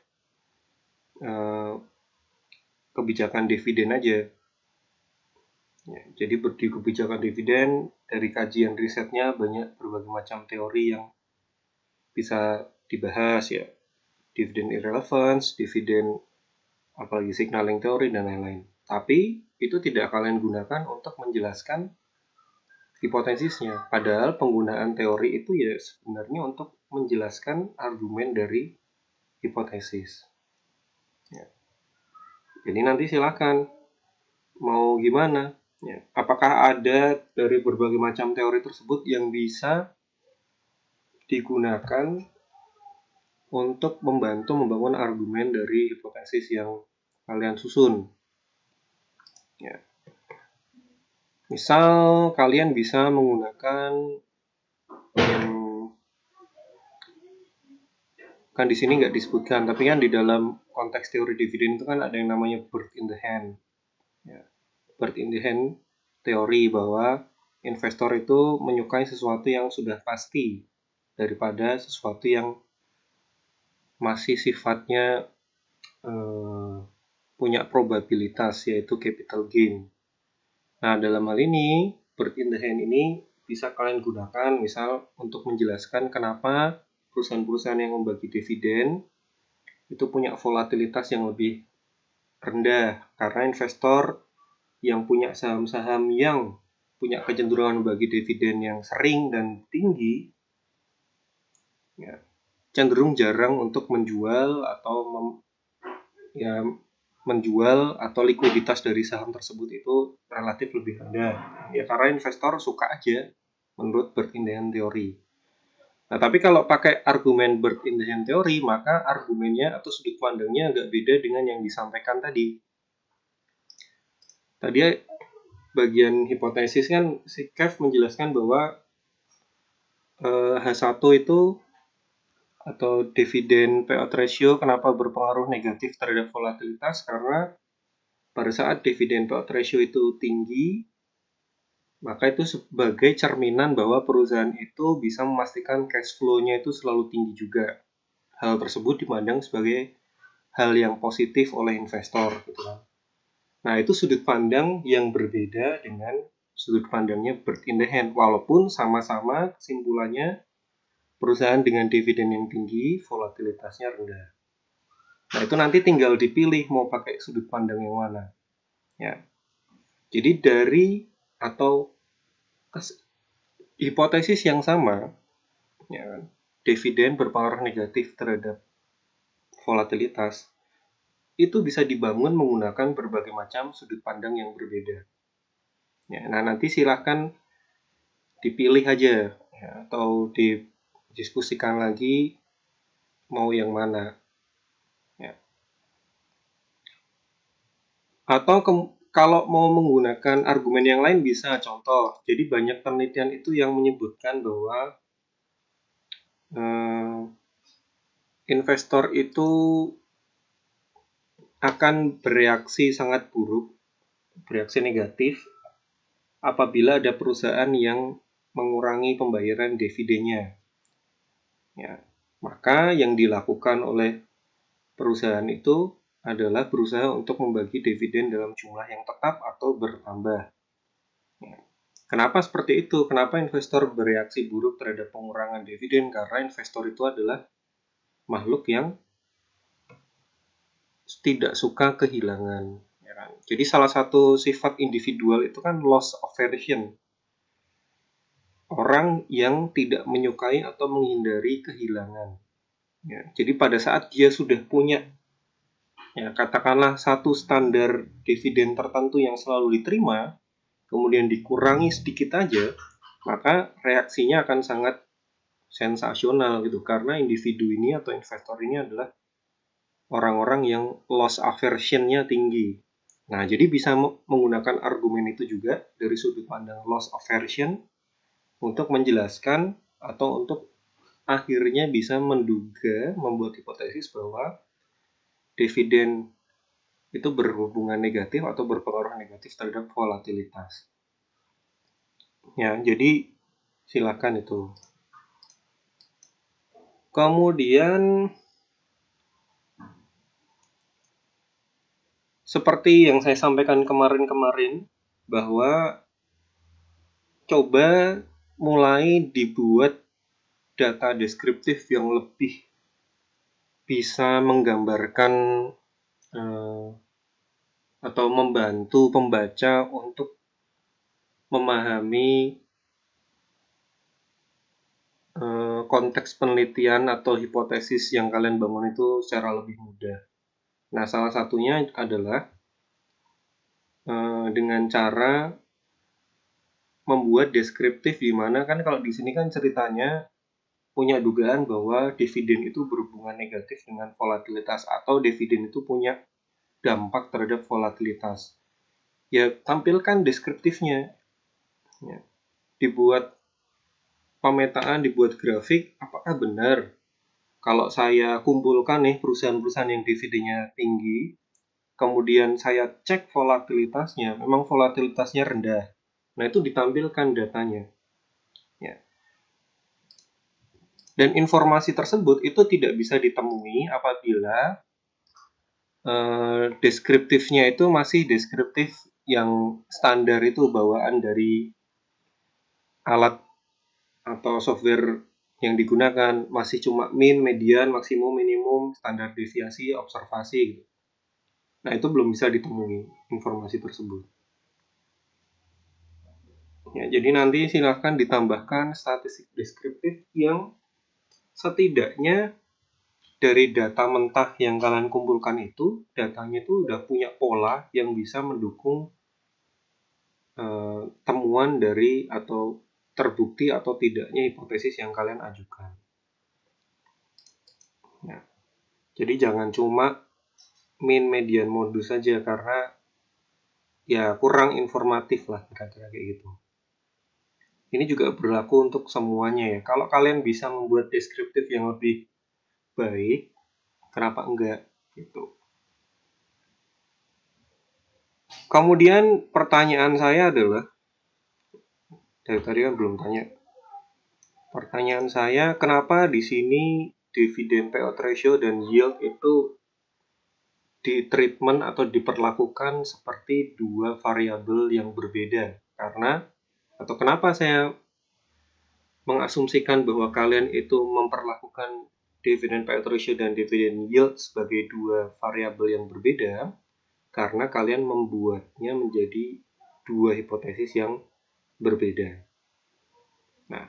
kebijakan dividen aja. Ya, jadi di kebijakan dividen dari kajian risetnya banyak berbagai macam teori yang bisa dibahas ya. Dividen irrelevance, dividen apalagi signaling teori dan lain-lain. Tapi itu tidak kalian gunakan untuk menjelaskan hipotesisnya. Padahal penggunaan teori itu ya sebenarnya untuk menjelaskan argumen dari hipotesis. Ya. Jadi nanti silakan mau gimana. Ya. Apakah ada dari berbagai macam teori tersebut yang bisa digunakan untuk membantu membangun argumen dari hipotesis yang kalian susun. Ya. Misal kalian bisa menggunakan kan di sini nggak disebutkan, tapi kan di dalam konteks teori dividen itu kan ada yang namanya bird in the hand. Ya. Bird in the hand teori bahwa investor itu menyukai sesuatu yang sudah pasti daripada sesuatu yang masih sifatnya punya probabilitas yaitu capital gain. Nah, dalam hal ini, bird in the hand ini bisa kalian gunakan misal untuk menjelaskan kenapa perusahaan-perusahaan yang membagi dividen itu punya volatilitas yang lebih rendah karena investor yang punya saham-saham yang punya kecenderungan membagi dividen yang sering dan tinggi Ya, cenderung jarang untuk menjual atau menjual atau likuiditas dari saham tersebut itu relatif lebih rendah. Ya karena investor suka aja menurut Bird in the Hand Theory. Nah, tapi kalau pakai argumen Bird in the Hand Theory, maka argumennya atau sudut pandangnya agak beda dengan yang disampaikan tadi. Tadi bagian hipotesis kan si Kev menjelaskan bahwa H1 itu atau dividen payout ratio kenapa berpengaruh negatif terhadap volatilitas, karena pada saat dividen payout ratio itu tinggi, maka itu sebagai cerminan bahwa perusahaan itu bisa memastikan cash flow-nya itu selalu tinggi juga. Hal tersebut dipandang sebagai hal yang positif oleh investor, gitu kan. Nah, itu sudut pandang yang berbeda dengan sudut pandangnya Bird in the Hand, walaupun sama-sama kesimpulannya perusahaan dengan dividen yang tinggi, volatilitasnya rendah. Nah, itu nanti tinggal dipilih mau pakai sudut pandang yang mana. Ya. Jadi dari atau hipotesis yang sama, ya, dividen berpengaruh negatif terhadap volatilitas, itu bisa dibangun menggunakan berbagai macam sudut pandang yang berbeda. Ya, nah, nanti silahkan dipilih aja, ya, atau didiskusikan lagi mau yang mana. Ya. Atau kalau mau menggunakan argumen yang lain bisa, contoh. Jadi banyak penelitian itu yang menyebutkan bahwa investor itu akan bereaksi sangat buruk, bereaksi negatif apabila ada perusahaan yang mengurangi pembayaran dividennya. Ya, maka yang dilakukan oleh perusahaan itu adalah berusaha untuk membagi dividen dalam jumlah yang tetap atau bertambah. Ya. Kenapa seperti itu? Kenapa investor bereaksi buruk terhadap pengurangan dividen? Karena investor itu adalah makhluk yang tidak suka kehilangan. Ya kan? Jadi salah satu sifat individual itu kan loss aversion. Orang yang tidak menyukai atau menghindari kehilangan. Ya, jadi pada saat dia sudah punya, ya, katakanlah satu standar dividen tertentu yang selalu diterima, kemudian dikurangi sedikit aja, maka reaksinya akan sangat sensasional gitu, karena individu ini atau investor ini adalah orang-orang yang loss aversion-nya tinggi. Nah, jadi bisa menggunakan argumen itu juga dari sudut pandang loss aversion untuk menjelaskan atau untuk akhirnya bisa menduga, membuat hipotesis bahwa dividen itu berhubungan negatif atau berpengaruh negatif terhadap volatilitas. Ya, jadi silakan itu. Kemudian seperti yang saya sampaikan kemarin-kemarin, bahwa coba mulai dibuat data deskriptif yang lebih bisa menggambarkan atau membantu pembaca untuk memahami konteks penelitian atau hipotesis yang kalian bangun itu secara lebih mudah. Nah, salah satunya adalah dengan cara membuat deskriptif, di mana kan kalau di sini kan ceritanya punya dugaan bahwa dividen itu berhubungan negatif dengan volatilitas atau dividen itu punya dampak terhadap volatilitas. Ya, tampilkan deskriptifnya. Ya. Dibuat pemetaan, dibuat grafik, apakah benar kalau saya kumpulkan nih perusahaan-perusahaan yang dividennya tinggi, kemudian saya cek volatilitasnya, memang volatilitasnya rendah. Nah, itu ditampilkan datanya. Ya. Dan informasi tersebut itu tidak bisa ditemui apabila deskriptifnya itu masih deskriptif yang standar, itu bawaan dari alat atau software yang digunakan, masih cuma min, median, maksimum, minimum, standar deviasi, observasi gitu. Nah, itu belum bisa ditemui informasi tersebut. Ya, jadi nanti silahkan ditambahkan statistik deskriptif yang setidaknya dari data mentah yang kalian kumpulkan itu, datanya itu udah punya pola yang bisa mendukung temuan dari atau terbukti atau tidaknya hipotesis yang kalian ajukan. Nah, jadi jangan cuma mean median modus saja karena ya kurang informatif lah kira-kira kayak gitu. Ini juga berlaku untuk semuanya ya. Kalau kalian bisa membuat deskriptif yang lebih baik, kenapa enggak gitu. Kemudian pertanyaan saya adalah, dari tadi kan belum tanya. Pertanyaan saya, kenapa di sini dividen payout ratio dan yield itu di treatment atau diperlakukan seperti dua variabel yang berbeda? Atau kenapa saya mengasumsikan bahwa kalian itu memperlakukan dividen payout ratio dan dividen yield sebagai dua variabel yang berbeda? Karena kalian membuatnya menjadi dua hipotesis yang berbeda. Nah,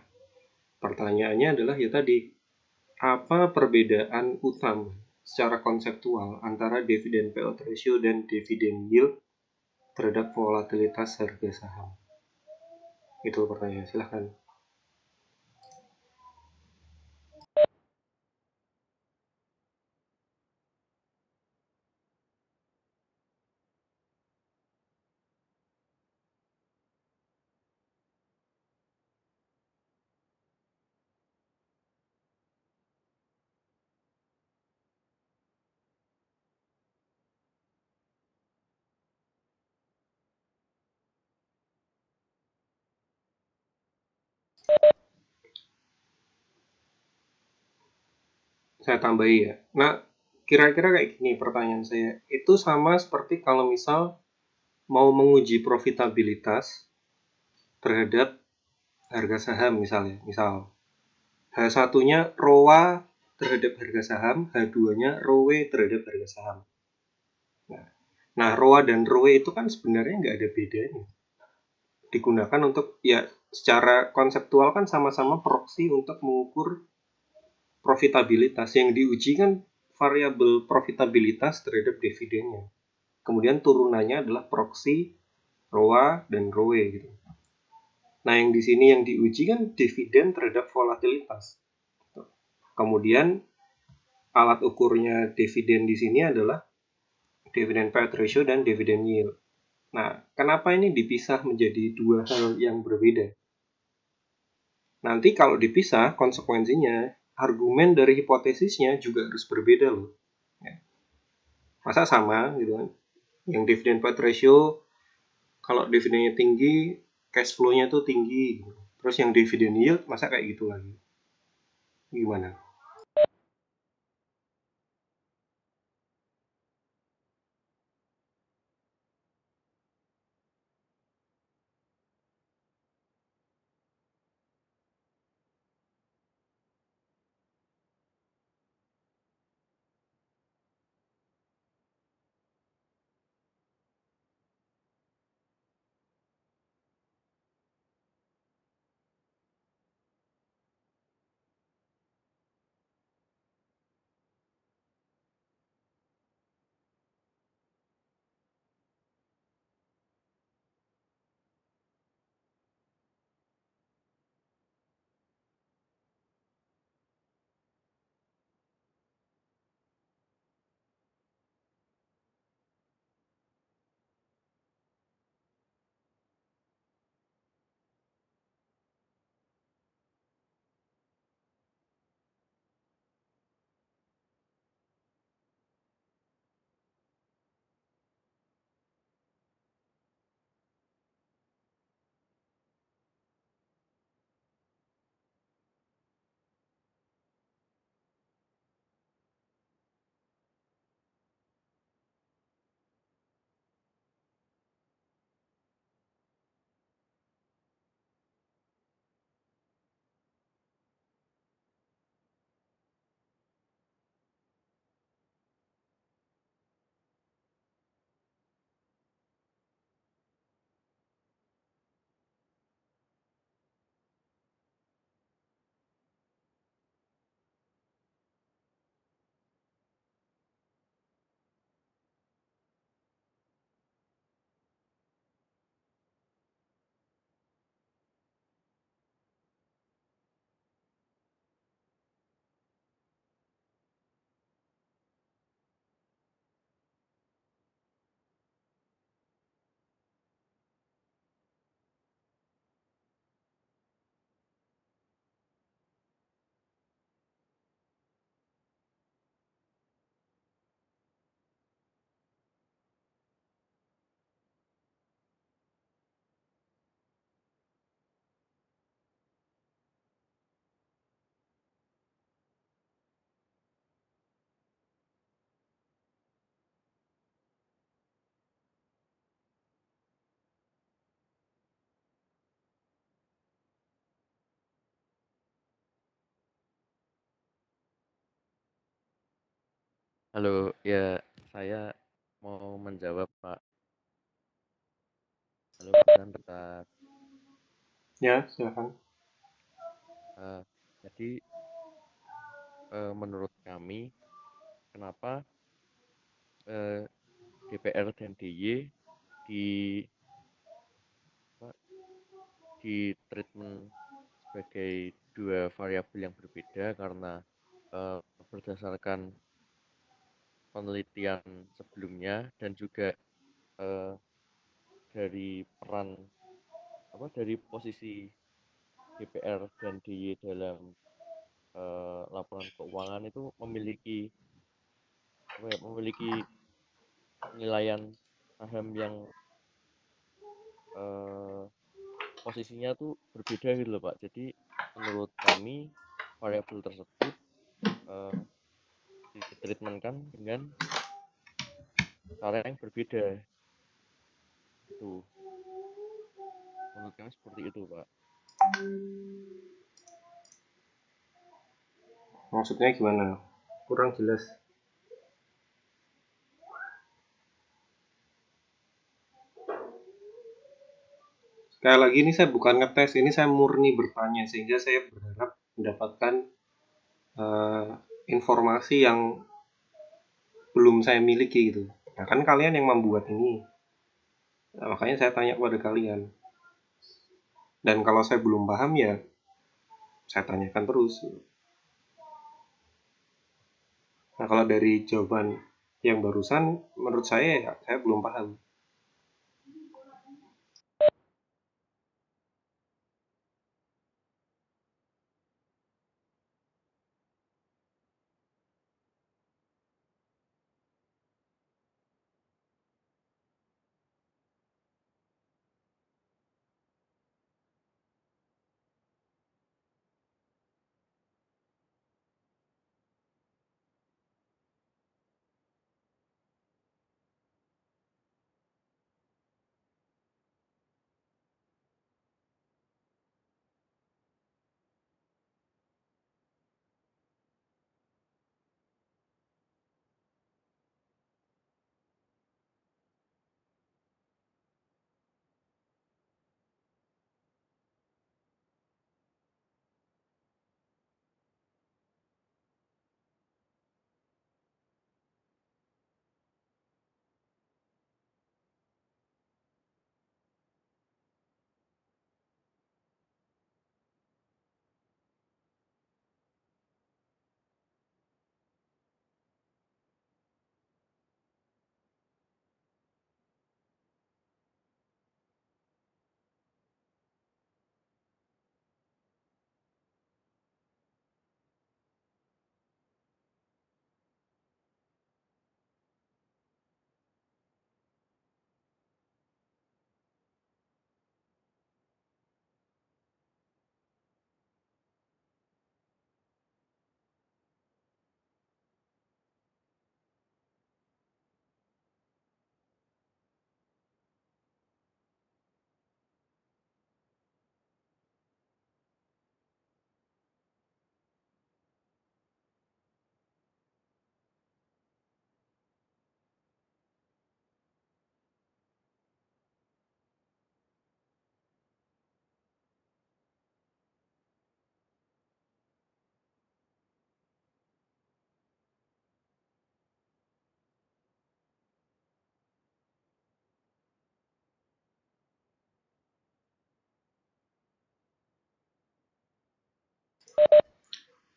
pertanyaannya adalah ya tadi, apa perbedaan utama secara konseptual antara dividen payout ratio dan dividen yield terhadap volatilitas harga saham? Itu pertanyaan, silahkan. Saya tambahi ya. Nah, kira-kira kayak gini pertanyaan saya. Itu sama seperti kalau misal mau menguji profitabilitas terhadap harga saham misalnya. Misal, H1-nya ROA terhadap harga saham, H2-nya ROE terhadap harga saham. Nah, ROA dan ROE itu kan sebenarnya nggak ada bedanya. Digunakan untuk, ya secara konseptual kan sama-sama proksi untuk mengukur profitabilitas. Yang diuji kan variabel profitabilitas terhadap dividennya. Kemudian turunannya adalah proksi ROA dan ROE gitu. Nah, yang di sini yang diuji kan dividen terhadap volatilitas. Kemudian alat ukurnya dividen di sini adalah dividen payout ratio dan dividen yield. Nah, kenapa ini dipisah menjadi dua hal yang berbeda? Nanti kalau dipisah, konsekuensinya argumen dari hipotesisnya juga harus berbeda loh. Masa sama gitu kan? Yang dividen payout ratio, kalau dividennya tinggi, cash flow-nya tuh tinggi. Terus yang dividen yield, masa kayak gitu lagi? Gimana? Halo, ya saya mau menjawab Pak. Halo Bukan Retak. Ya, silakan. Eh, jadi menurut kami kenapa eh, DPR dan DIY di apa, di treatment sebagai dua variabel yang berbeda karena eh, berdasarkan penelitian sebelumnya dan juga eh, dari peran dari posisi DPR dan DIY dalam laporan keuangan itu memiliki penilaian saham yang eh, posisinya tuh berbeda gitu loh Pak. Jadi menurut kami variabel tersebut eh, ditreatmentkan dengan cara yang berbeda. Itu menurut kami seperti itu Pak. Maksudnya gimana? Kurang jelas. Sekali lagi ini saya bukan ngetes, ini saya murni bertanya sehingga saya berharap mendapatkan informasi yang belum saya miliki gitu. Nah, kan kalian yang membuat ini. Nah, makanya saya tanya kepada kalian. Dan kalau saya belum paham ya saya tanyakan terus. Nah, kalau dari jawaban yang barusan menurut saya ya saya belum paham.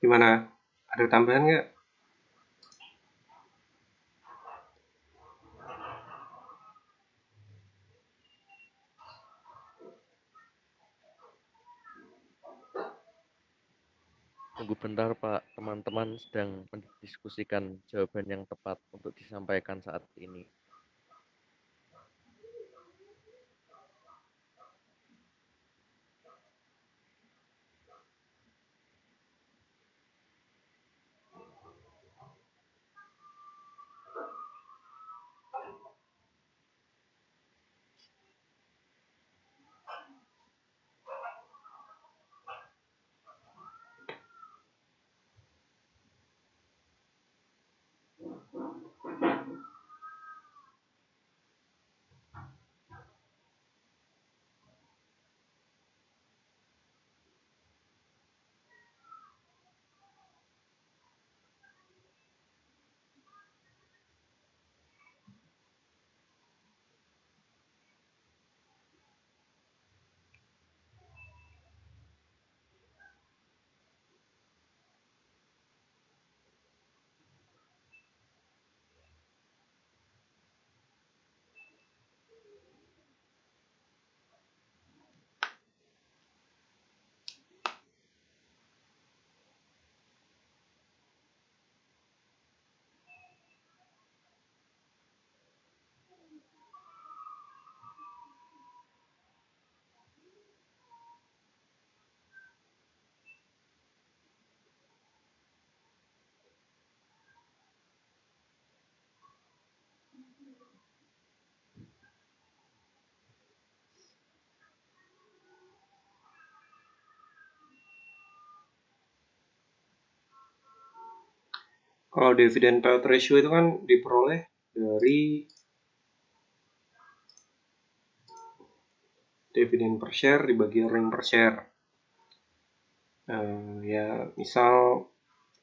Gimana? Ada tambahan nggak? Tunggu bentar Pak, teman-teman sedang mendiskusikan jawaban yang tepat untuk disampaikan saat ini. Kalau dividen payout ratio itu kan diperoleh dari dividen per share dibagi earning per share. Ya, misal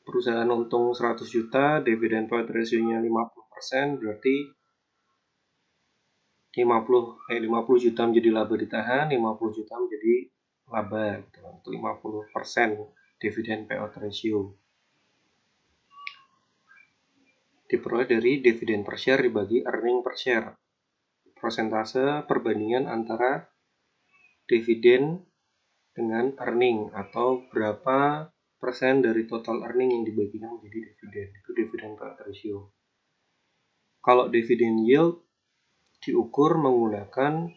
perusahaan untung 100 juta, dividen payout ratio-nya 50%, berarti 50 juta menjadi laba ditahan, 50 juta menjadi laba, gitu. Itu 50% dividen payout ratio. Diperoleh dari dividen per share dibagi earning per share. Persentase perbandingan antara dividen dengan earning, atau berapa persen dari total earning yang dibagikan menjadi dividen. Itu dividen payout ratio. Kalau dividen yield diukur menggunakan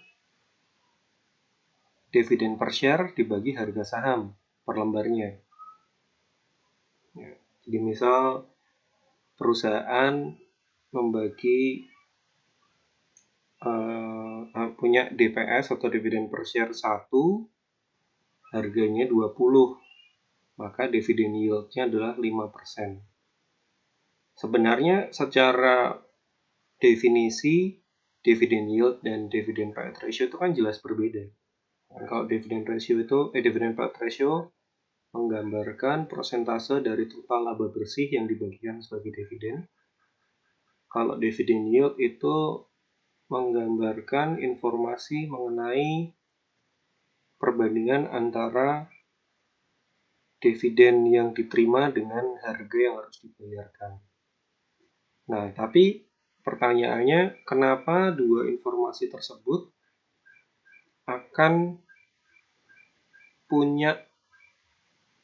dividen per share dibagi harga saham per lembarnya. Ya, jadi misal perusahaan membagi punya DPS atau dividen per share 1, harganya 20, maka dividen yield-nya adalah 5%. Sebenarnya secara definisi dividen yield dan dividen payout ratio itu kan jelas berbeda. Dan kalau dividen payout ratio menggambarkan persentase dari total laba bersih yang dibagikan sebagai dividen. Kalau dividen yield itu menggambarkan informasi mengenai perbandingan antara dividen yang diterima dengan harga yang harus dibayarkan. Nah, tapi pertanyaannya, kenapa dua informasi tersebut akan punya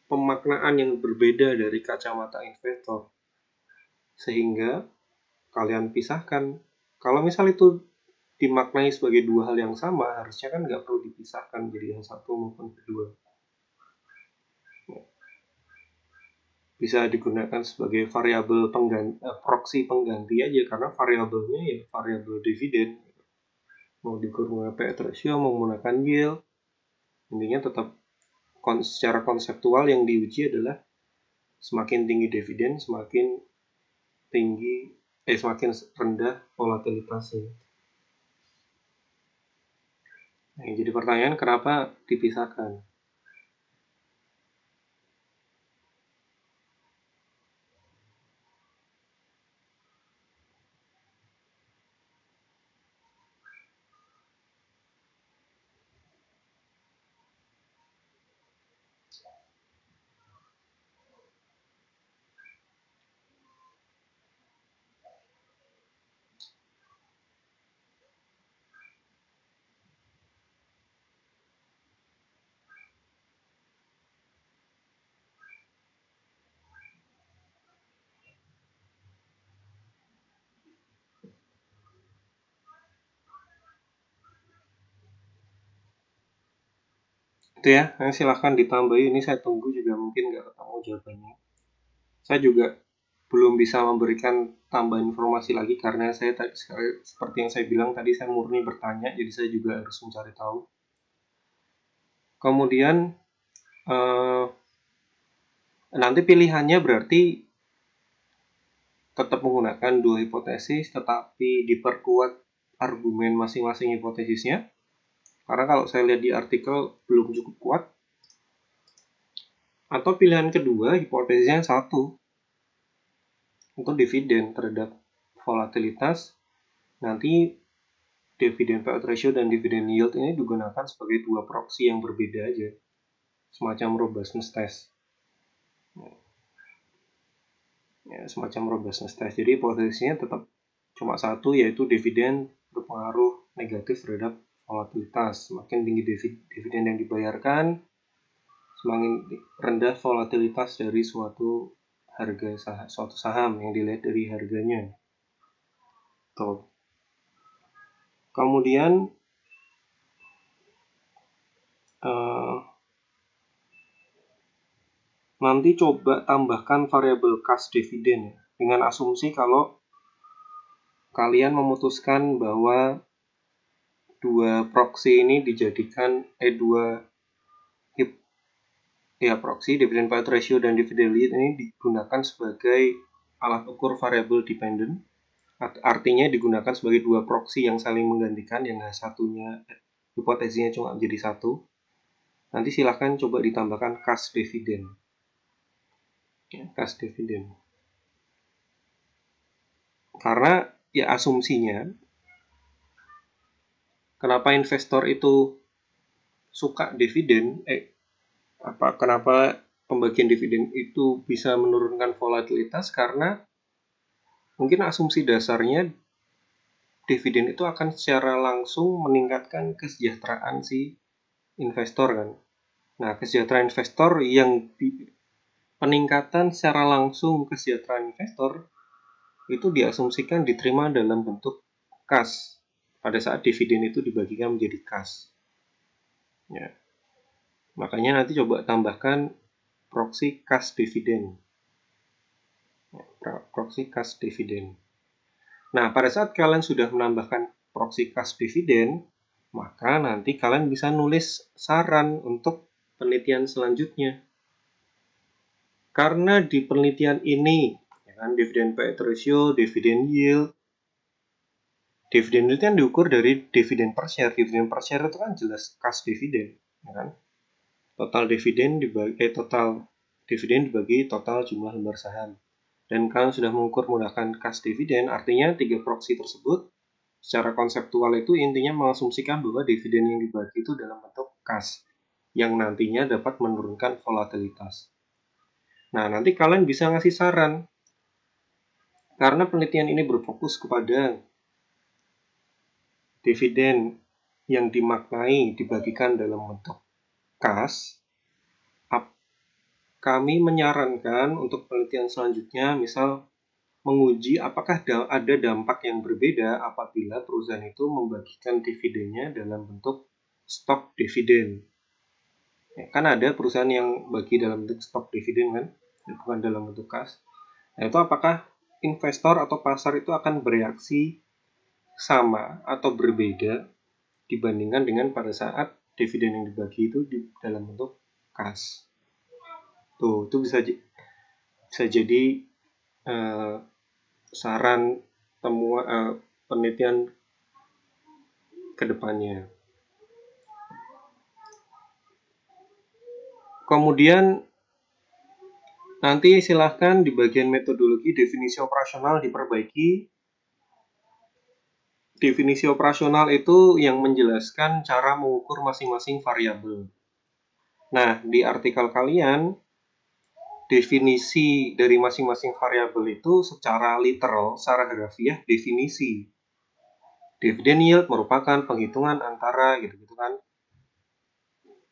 pemaknaan yang berbeda dari kacamata investor? Sehingga kalian pisahkan. Kalau misal itu dimaknai sebagai dua hal yang sama, harusnya kan nggak perlu dipisahkan jadi yang satu maupun kedua. Bisa digunakan sebagai variabel proksi pengganti aja, karena variabelnya ya variabel dividen. Mau diukur menggunakan payout ratio, mau menggunakan yield, intinya tetap secara konseptual yang diuji adalah semakin tinggi dividen, semakin rendah volatilitasnya. Nah, jadi pertanyaan, kenapa dipisahkan? Itu ya, silahkan ditambahi. Ini saya tunggu juga, mungkin nggak ketemu jawabannya. Saya juga belum bisa memberikan tambahan informasi lagi karena saya tadi, seperti yang saya bilang tadi, saya murni bertanya, jadi saya juga harus mencari tahu. Kemudian nanti pilihannya berarti tetap menggunakan dua hipotesis, tetapi diperkuat argumen masing-masing hipotesisnya. Karena kalau saya lihat di artikel belum cukup kuat. Atau pilihan kedua, hipotesisnya satu, untuk dividen terhadap volatilitas. Nanti dividen payout ratio dan dividen yield ini digunakan sebagai dua proksi yang berbeda aja, semacam robustness test. Ya, semacam robustness test. Jadi hipotesisnya tetap cuma satu, yaitu dividen berpengaruh negatif terhadap volatilitas. Semakin tinggi dividen yang dibayarkan, semakin rendah volatilitas dari suatu saham yang dilihat dari harganya. Tuh. Kemudian nanti coba tambahkan variabel cash dividen ya, dengan asumsi kalau kalian memutuskan bahwa dua proxy ini dijadikan proxy dividend payout ratio dan dividend yield ini digunakan sebagai alat ukur variable dependent. Artinya digunakan sebagai dua proxy yang saling menggantikan, yang satunya hipotesisnya cuma menjadi satu. Nanti silahkan coba ditambahkan cash dividend. Cash dividend. Karena ya asumsinya, kenapa investor itu suka dividen, kenapa pembagian dividen itu bisa menurunkan volatilitas, karena mungkin asumsi dasarnya dividen itu akan secara langsung meningkatkan kesejahteraan si investor kan. Nah, kesejahteraan investor peningkatan secara langsung kesejahteraan investor itu diasumsikan diterima dalam bentuk cash pada saat dividen itu dibagikan menjadi cash. Ya. Makanya nanti coba tambahkan proxy cash dividend. Proxy cash dividend. Nah, pada saat kalian sudah menambahkan proxy cash dividend, maka nanti kalian bisa nulis saran untuk penelitian selanjutnya. Karena di penelitian ini, dividend payout ratio, dividend yield, dividen itu kan diukur dari dividen per share. Dividen per share itu kan jelas cash dividend, ya kan? Total dividen dibagi total jumlah lembar saham. Dan kalian sudah mengukur menggunakan cash dividend, artinya tiga proxy tersebut secara konseptual itu intinya mengasumsikan bahwa dividen yang dibagi itu dalam bentuk cash yang nantinya dapat menurunkan volatilitas. Nah, nanti kalian bisa ngasih saran. Karena penelitian ini berfokus kepada dividen yang dimaknai dibagikan dalam bentuk cash, kami menyarankan untuk penelitian selanjutnya, misal menguji apakah ada dampak yang berbeda apabila perusahaan itu membagikan dividennya dalam bentuk stok dividen. Ya, kan ada perusahaan yang bagi dalam bentuk stok dividen kan, bukan dalam bentuk cash. Nah, itu apakah investor atau pasar itu akan bereaksi sama atau berbeda dibandingkan dengan pada saat dividen yang dibagi itu dalam bentuk cash. Tuh, itu bisa jadi saran temuan penelitian ke depannya. Kemudian nanti silahkan di bagian metodologi definisi operasional diperbaiki. Definisi operasional itu yang menjelaskan cara mengukur masing-masing variabel. Nah, di artikel kalian, definisi dari masing-masing variabel itu secara literal, secara harfiah definisi. Dividend yield merupakan penghitungan antara gitu-gitu kan.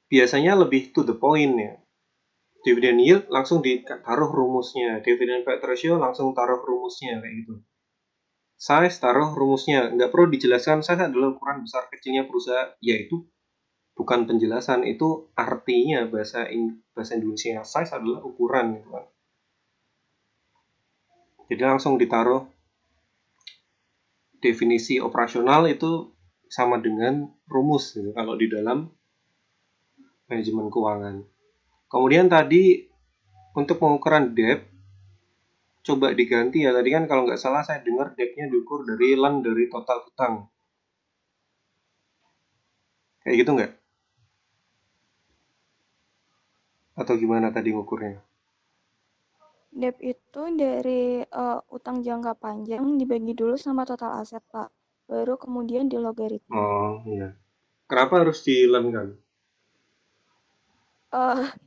Biasanya lebih to the point ya. Dividend yield langsung ditaruh rumusnya, dividend payout ratio langsung taruh rumusnya kayak gitu. Size taruh rumusnya, nggak perlu dijelaskan size adalah ukuran besar kecilnya perusahaan, yaitu bukan penjelasan, itu artinya bahasa Indonesia. Size adalah ukuran gitu kan. Jadi langsung ditaruh definisi operasional itu sama dengan rumus gitu kalau di dalam manajemen keuangan. Kemudian tadi untuk pengukuran debt coba diganti ya. Tadi kan kalau nggak salah saya dengar debt-nya diukur dari ln dari total hutang. Kayak gitu nggak? Atau gimana tadi ngukurnya? Debt itu dari utang jangka panjang dibagi dulu sama total aset, Pak. Baru kemudian di logaritma. Oh iya. Kenapa harus di ln kan?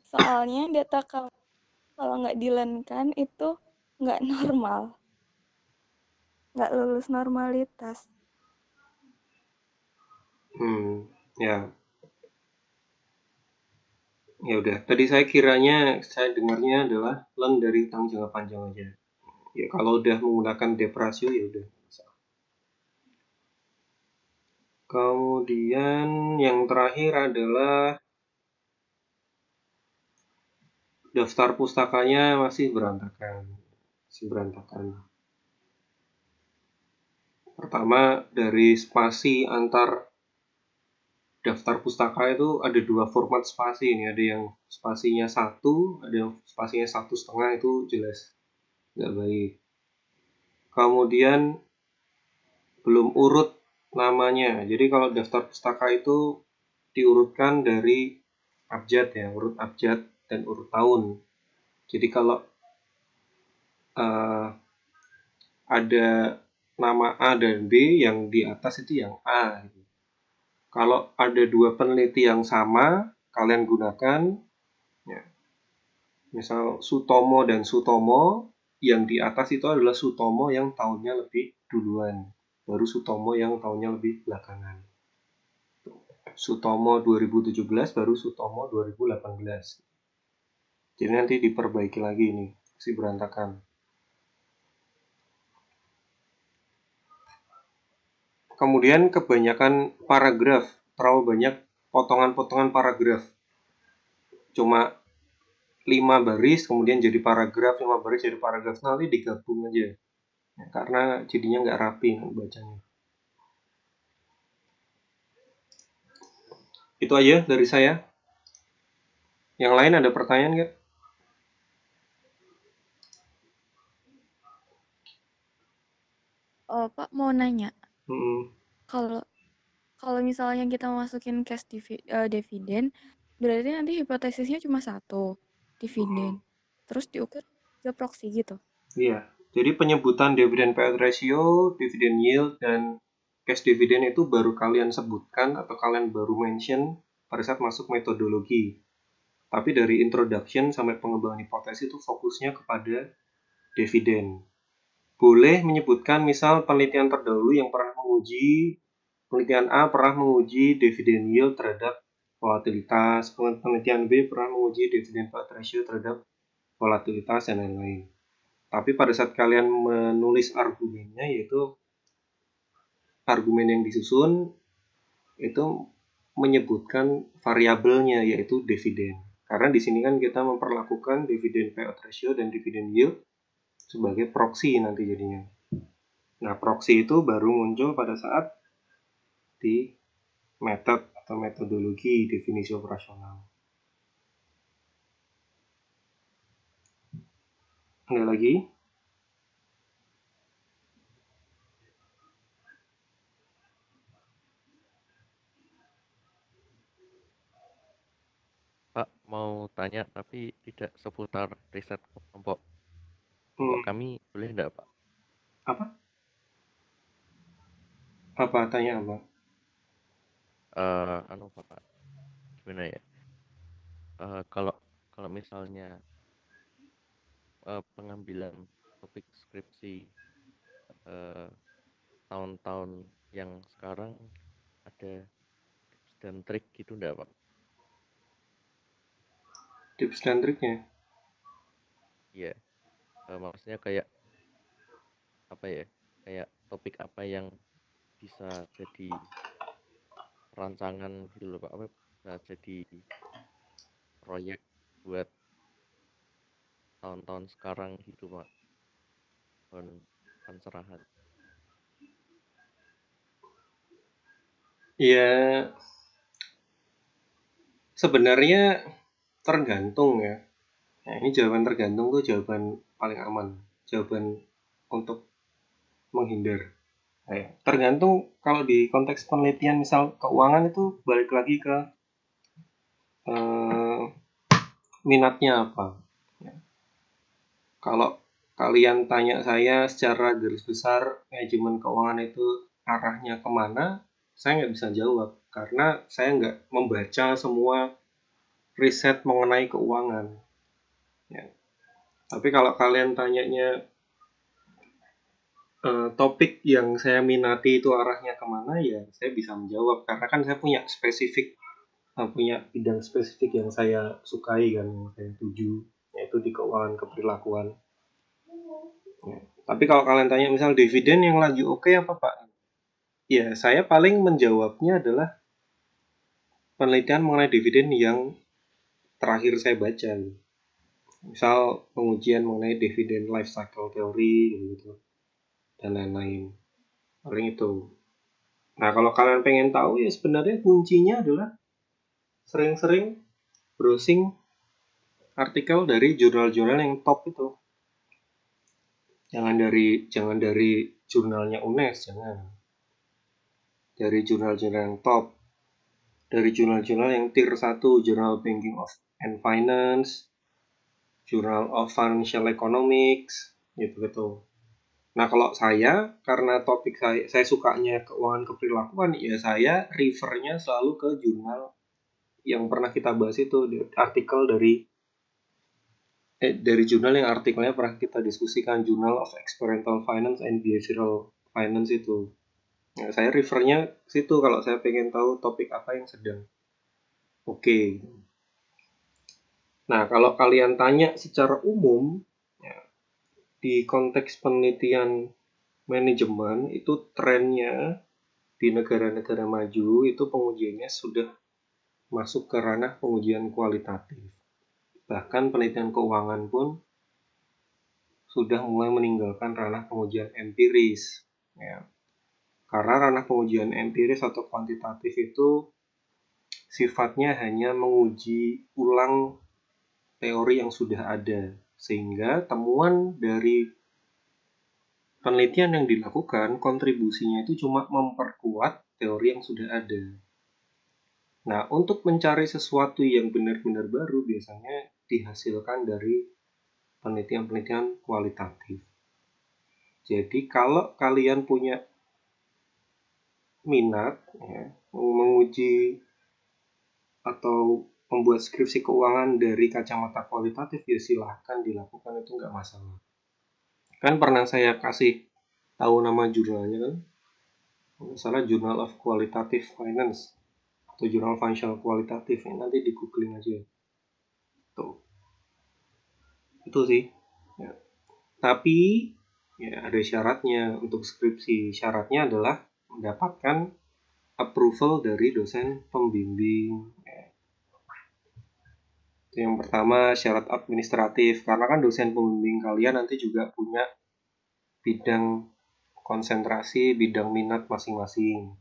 Soalnya data kalau nggak dilenkan itu nggak normal, nggak lulus normalitas. Ya. Ya udah. Tadi saya dengarnya adalah ln dari utang jangka panjang aja. Ya kalau udah menggunakan debt ratio ya udah. Kemudian yang terakhir adalah daftar pustakanya masih berantakan. Pertama, dari spasi antar daftar pustaka itu ada 2 format spasi ini. Ada yang spasinya 1, ada yang spasinya 1,5, itu jelas nggak baik. Kemudian belum urut namanya. Jadi kalau daftar pustaka itu diurutkan dari abjad ya, urut abjad dan urut tahun. Jadi kalau ada nama A dan B, yang di atas itu yang A. Kalau ada 2 peneliti yang sama, kalian gunakan ya, misal Sutomo dan Sutomo, yang di atas itu adalah Sutomo yang tahunnya lebih duluan, baru Sutomo yang tahunnya lebih belakangan. Sutomo 2017 baru Sutomo 2018. Jadi nanti diperbaiki lagi ini, masih berantakan. Kemudian kebanyakan paragraf, terlalu banyak potongan-potongan paragraf. Cuma 5 baris, kemudian jadi paragraf, 5 baris jadi paragraf, nanti digabung aja. Ya, karena jadinya nggak rapi bacanya. Itu aja dari saya. Yang lain ada pertanyaan nggak? Pak mau nanya, Hmm. kalau misalnya kita masukin cash dividen, berarti nanti hipotesisnya cuma 1, dividen. Terus diukur 3 proxy gitu. Iya. Jadi penyebutan dividen payout ratio, dividen yield, dan cash dividend itu baru kalian sebutkan atau kalian baru mention pada saat masuk metodologi. Tapi dari introduction sampai pengembangan hipotesis itu fokusnya kepada dividen. Boleh menyebutkan misal penelitian terdahulu yang pernah menguji, penelitian A pernah menguji dividen yield terhadap volatilitas, penelitian B pernah menguji dividen payout ratio terhadap volatilitas, dan lain-lain. Tapi pada saat kalian menulis argumennya, yaitu argumen yang disusun itu menyebutkan variabelnya, yaitu dividen. Karena di sini kan kita memperlakukan dividen payout ratio dan dividen yield sebagai proxy nanti jadinya. Nah, proxy itu baru muncul pada saat di metode atau metodologi definisi operasional. Ada lagi? Pak, mau tanya tapi tidak seputar riset kelompok kami, boleh enggak, Pak? Apa? Apa tanya apa? Pak, gimana ya? Kalau misalnya pengambilan topik skripsi tahun-tahun yang sekarang ada tips dan trik gitu enggak, Pak? Tips dan triknya? Iya, maksudnya kayak apa ya? Kayak topik apa yang bisa jadi rancangan gitu loh, Pak, apa bisa jadi proyek buat tahun-tahun sekarang gitu, Pak, pencerahan. Ya, sebenarnya tergantung ya. Nah, ini jawaban tergantung tuh jawaban paling aman, jawaban untuk menghindar. Nah, ya. Tergantung kalau di konteks penelitian misal keuangan itu balik lagi ke minatnya apa. Ya. Kalau kalian tanya saya secara garis besar manajemen keuangan itu arahnya kemana, saya nggak bisa jawab karena saya nggak membaca semua riset mengenai keuangan. Ya. Tapi kalau kalian tanyanya topik yang saya minati itu arahnya kemana, ya saya bisa menjawab karena kan saya punya bidang spesifik yang saya sukai kan, yang saya tuju, yaitu di keuangan keperilakuan. Ya. Tapi kalau kalian tanya misal dividen yang lagi oke apa Pak? Ya saya paling menjawabnya adalah penelitian mengenai dividen yang terakhir saya baca. Misal pengujian mengenai dividen life cycle theory gitu dan lain-lain. Paling itu. Nah, kalau kalian pengen tahu ya sebenarnya kuncinya adalah sering-sering browsing artikel dari jurnal-jurnal yang top itu. Jangan dari jurnalnya UNES, jangan. Dari jurnal-jurnal yang top. Dari jurnal-jurnal yang tier 1, Journal Banking and Finance, Journal of Financial Economics, gitu-gitu. Nah, kalau saya, karena topik saya sukanya keuangan keperilakuan, ya saya refernya selalu ke jurnal yang pernah kita bahas itu, artikel dari jurnal yang artikelnya pernah kita diskusikan, Journal of Experimental Finance and Behavioral Finance itu. Nah, saya refernya situ kalau saya pengen tahu topik apa yang sedang oke. Nah, kalau kalian tanya secara umum, ya, di konteks penelitian manajemen itu trennya di negara-negara maju itu pengujiannya sudah masuk ke ranah pengujian kualitatif. Bahkan penelitian keuangan pun sudah mulai meninggalkan ranah pengujian empiris. Ya. Karena ranah pengujian empiris atau kuantitatif itu sifatnya hanya menguji ulang teori yang sudah ada. Sehingga temuan dari penelitian yang dilakukan, kontribusinya itu cuma memperkuat teori yang sudah ada. Nah, untuk mencari sesuatu yang benar-benar baru biasanya dihasilkan dari penelitian-penelitian kualitatif. Jadi, kalau kalian punya minat ya, menguji atau membuat skripsi keuangan dari kacamata kualitatif, ya silahkan dilakukan, itu nggak masalah. Kan pernah saya kasih tahu nama jurnalnya kan, salah Journal of Qualitative Finance atau Journal Financial Qualitative, ya, nanti di googling aja. Tuh. Itu sih. Ya. Tapi ya ada syaratnya untuk skripsi. Syaratnya adalah mendapatkan approval dari dosen pembimbing. Ya. Itu yang pertama, syarat administratif. Karena kan dosen pembimbing kalian nanti juga punya bidang konsentrasi, bidang minat masing-masing.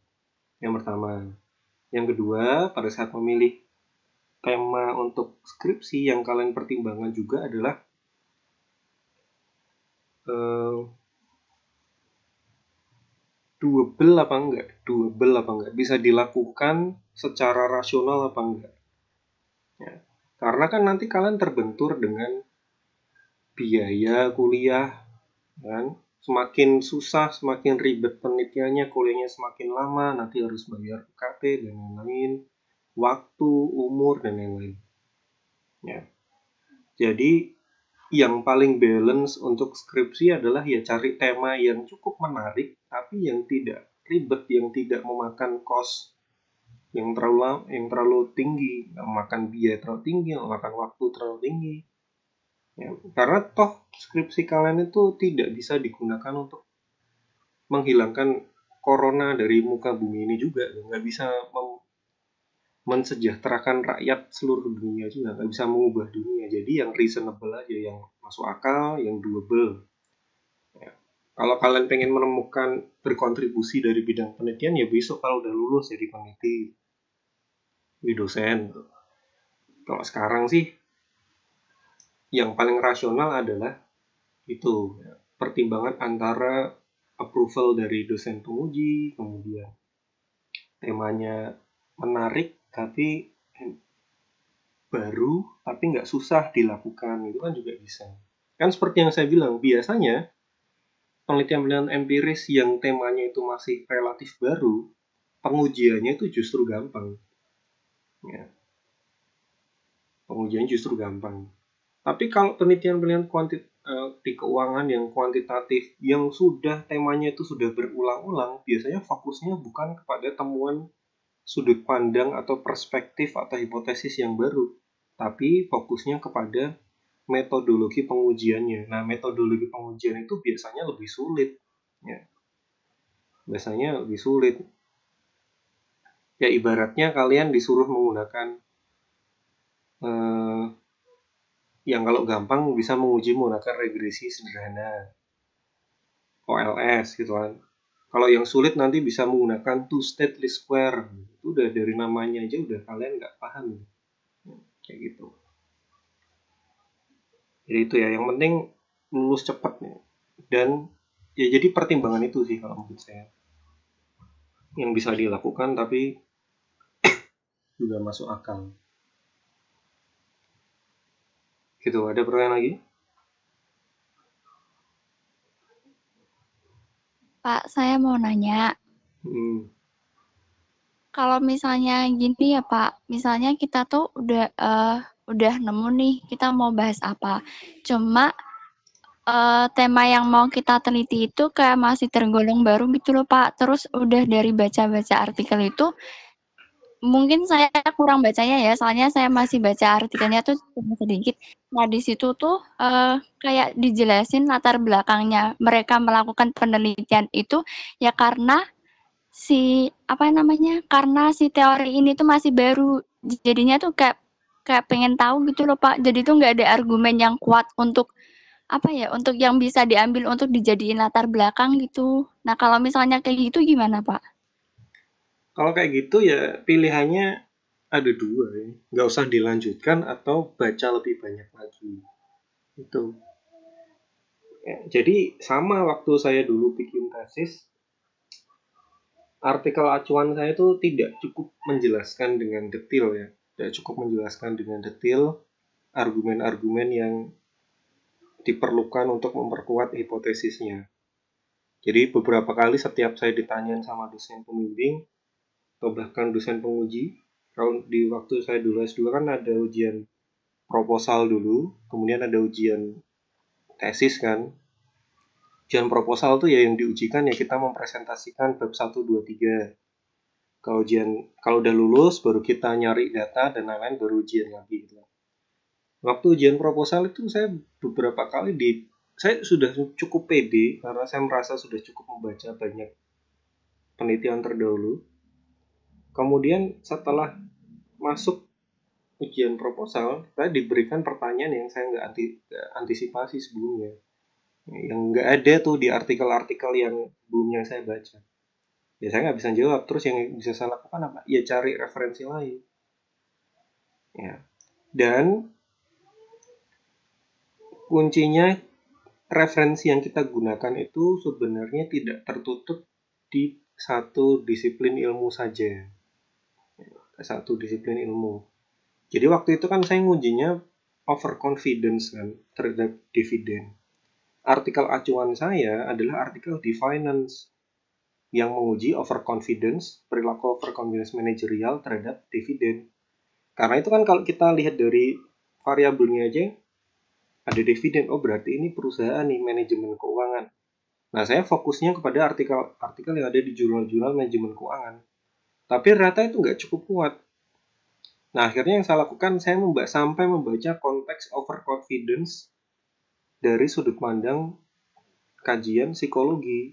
Yang pertama. Yang kedua, pada saat memilih tema untuk skripsi yang kalian pertimbangkan juga adalah doable apa enggak, bisa dilakukan secara rasional apa enggak. Ya. Karena kan nanti kalian terbentur dengan biaya kuliah, kan? Semakin susah, semakin ribet penelitiannya, kuliahnya semakin lama, nanti harus bayar UKT dan lain-lain, waktu, umur, dan lain-lain. Ya. Jadi yang paling balance untuk skripsi adalah ya cari tema yang cukup menarik, tapi yang tidak ribet, yang tidak memakan cost yang terlalu tinggi, memakan biaya terlalu tinggi, memakan waktu terlalu tinggi. Ya, karena toh skripsi kalian itu tidak bisa digunakan untuk menghilangkan corona dari muka bumi ini juga, nggak bisa mensejahterakan rakyat seluruh dunia juga, nggak bisa mengubah dunia. Jadi yang reasonable aja, yang masuk akal, yang doable. Ya. Kalau kalian pengen menemukan berkontribusi dari bidang penelitian, ya besok kalau udah lulus jadi peneliti, jadi dosen. Kalau sekarang sih yang paling rasional adalah itu ya, pertimbangan antara approval dari dosen penguji, kemudian temanya menarik tapi baru, tapi nggak susah dilakukan, itu kan juga bisa. Kan seperti yang saya bilang, biasanya penelitian-penelitian empiris yang temanya itu masih relatif baru, pengujiannya itu justru gampang. Ya. Pengujiannya justru gampang. Tapi kalau penelitian-penelitian di keuangan yang kuantitatif, yang sudah temanya itu sudah berulang-ulang, biasanya fokusnya bukan kepada temuan sudut pandang atau perspektif atau hipotesis yang baru, tapi fokusnya kepada metodologi pengujiannya. Nah, metodologi pengujian itu biasanya lebih sulit. Ya. Biasanya lebih sulit. Ya, ibaratnya kalian disuruh menggunakan yang kalau gampang bisa menguji menggunakan regresi sederhana, OLS gitu kan. Kalau yang sulit nanti bisa menggunakan two-state least square. Itu udah dari namanya aja udah kalian nggak paham. Kayak gitu. Jadi itu ya, yang penting lulus cepat nih. Dan ya jadi pertimbangan itu sih kalau menurut saya. Yang bisa dilakukan tapi juga masuk akal. Gitu, ada pertanyaan lagi? Pak, saya mau nanya. Kalau misalnya gini ya Pak, misalnya kita tuh udah nemu nih kita mau bahas apa. Cuma tema yang mau kita teliti itu kayak masih tergolong baru gitu loh Pak. Terus udah dari baca-baca artikel itu, mungkin saya kurang bacanya ya, soalnya saya masih baca artikelnya tuh cuma sedikit. Nah di situ tuh kayak dijelasin latar belakangnya mereka melakukan penelitian itu ya karena karena si teori ini tuh masih baru, jadinya tuh kayak pengen tahu gitu loh Pak. Jadi tuh nggak ada argumen yang kuat untuk untuk yang bisa diambil untuk dijadiin latar belakang gitu. Nah kalau misalnya kayak gitu gimana Pak? Kalau kayak gitu ya pilihannya ada dua ya. Nggak usah dilanjutkan atau baca lebih banyak lagi. Itu. Ya, jadi sama waktu saya dulu bikin tesis, artikel acuan saya itu tidak cukup menjelaskan dengan detail ya. Tidak cukup menjelaskan dengan detail argumen-argumen yang diperlukan untuk memperkuat hipotesisnya. Jadi beberapa kali setiap saya ditanyain sama dosen pembimbing atau bahkan dosen penguji, kalau di waktu saya dulu S2 kan ada ujian proposal dulu, kemudian ada ujian tesis kan. Ujian proposal tuh ya yang diujikan ya kita mempresentasikan bab 1, 2, 3. Kalau udah lulus baru kita nyari data dan lain-lain baru ujian lagi gitu. Waktu ujian proposal itu saya beberapa kali saya sudah cukup pede karena saya merasa sudah cukup membaca banyak penelitian terdahulu. Kemudian setelah masuk ujian proposal, saya diberikan pertanyaan yang saya nggak antisipasi sebelumnya. Yang nggak ada tuh di artikel-artikel yang sebelumnya saya baca. Ya saya nggak bisa jawab. Terus yang bisa saya lakukan apa? Ya cari referensi lain. Ya. Dan kuncinya referensi yang kita gunakan itu sebenarnya tidak tertutup di satu disiplin ilmu saja. Satu disiplin ilmu. Jadi waktu itu kan saya ngujinya overconfidence kan terhadap dividen. Artikel acuan saya adalah artikel di finance yang menguji overconfidence, perilaku overconfidence manajerial terhadap dividen. Karena itu kan kalau kita lihat dari variabelnya aja, ada dividen, oh berarti ini perusahaan nih, manajemen keuangan. Nah saya fokusnya kepada artikel yang ada di jurnal-jurnal manajemen keuangan. Tapi ternyata itu nggak cukup kuat. Nah akhirnya yang saya lakukan, saya sampai membaca konteks overconfidence dari sudut pandang kajian psikologi.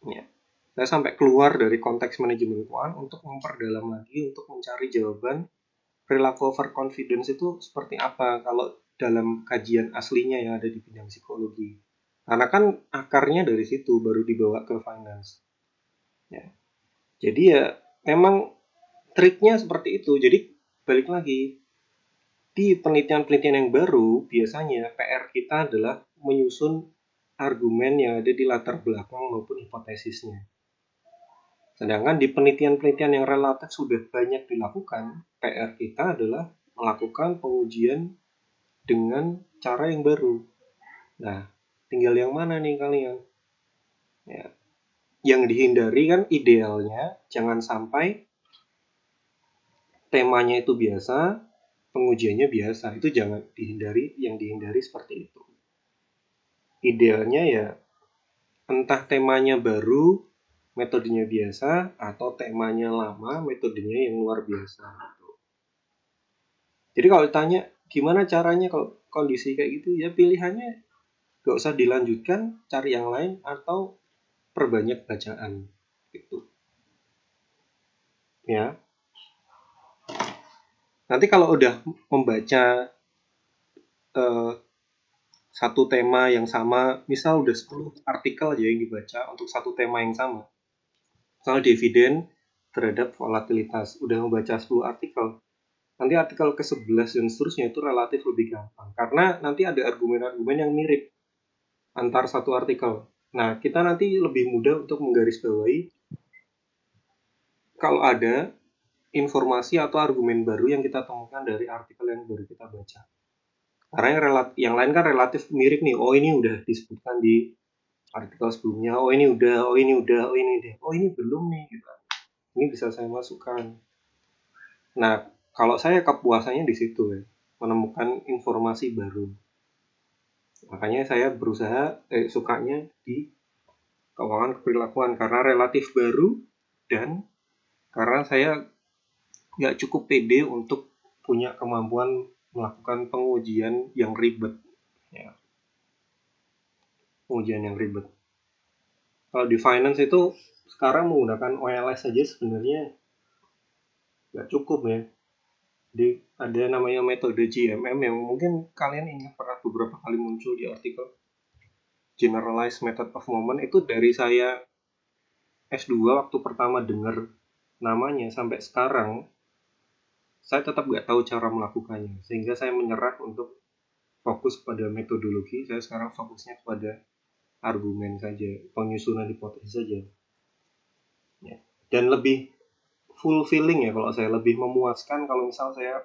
Ya. Saya sampai keluar dari konteks manajemen keuangan untuk memperdalam lagi, untuk mencari jawaban perilaku overconfidence itu seperti apa kalau dalam kajian aslinya yang ada di bidang psikologi. Karena kan akarnya dari situ baru dibawa ke finance. Ya. Jadi ya memang triknya seperti itu. Jadi balik lagi, di penelitian-penelitian yang baru biasanya PR kita adalah menyusun argumen yang ada di latar belakang maupun hipotesisnya. Sedangkan di penelitian-penelitian yang relatif sudah banyak dilakukan, PR kita adalah melakukan pengujian dengan cara yang baru. Nah, tinggal yang mana nih kalian? Ya. Yang dihindari kan idealnya jangan sampai temanya itu biasa, pengujiannya biasa. Itu jangan dihindari, yang dihindari seperti itu. Idealnya ya entah temanya baru, metodenya biasa, atau temanya lama, metodenya yang luar biasa. Jadi kalau ditanya gimana caranya kalau kondisi kayak gitu, ya pilihannya gak usah dilanjutkan, cari yang lain, atau perbanyak bacaan. Gitu. Ya. Nanti kalau udah membaca satu tema yang sama, misal udah 10 artikel aja yang dibaca untuk satu tema yang sama. Soal dividen terhadap volatilitas, udah membaca 10 artikel, nanti artikel ke-11 dan seterusnya itu relatif lebih gampang. Karena nanti ada argumen-argumen yang mirip antar satu artikel. Nah, kita nanti lebih mudah untuk menggarisbawahi kalau ada informasi atau argumen baru yang kita temukan dari artikel yang baru kita baca. Karena yang lain kan relatif mirip nih. Oh, ini udah disebutkan di artikel sebelumnya. Oh, ini udah. Oh, ini udah. Oh, ini udah. Oh, ini belum nih. Gitu. Ini bisa saya masukkan. Nah, kalau saya kepuasannya di situ ya, menemukan informasi baru. Makanya saya berusaha sukanya di keuangan keperilakuan karena relatif baru dan karena saya nggak cukup pede untuk punya kemampuan melakukan pengujian yang ribet. Ya. Pengujian yang ribet. Kalau di finance itu sekarang menggunakan OLS saja sebenarnya nggak cukup ya. Jadi ada namanya metode GMM yang mungkin kalian ingat pernah beberapa kali muncul di artikel Generalized Method of Movement. Itu dari saya S2 waktu pertama dengar namanya sampai sekarang saya tetap nggak tahu cara melakukannya, sehingga saya menyerah untuk fokus pada metodologi. Saya sekarang fokusnya kepada argumen saja, penyusunan hipotesis saja ya. Dan lebih fulfilling ya, kalau saya lebih memuaskan kalau misal saya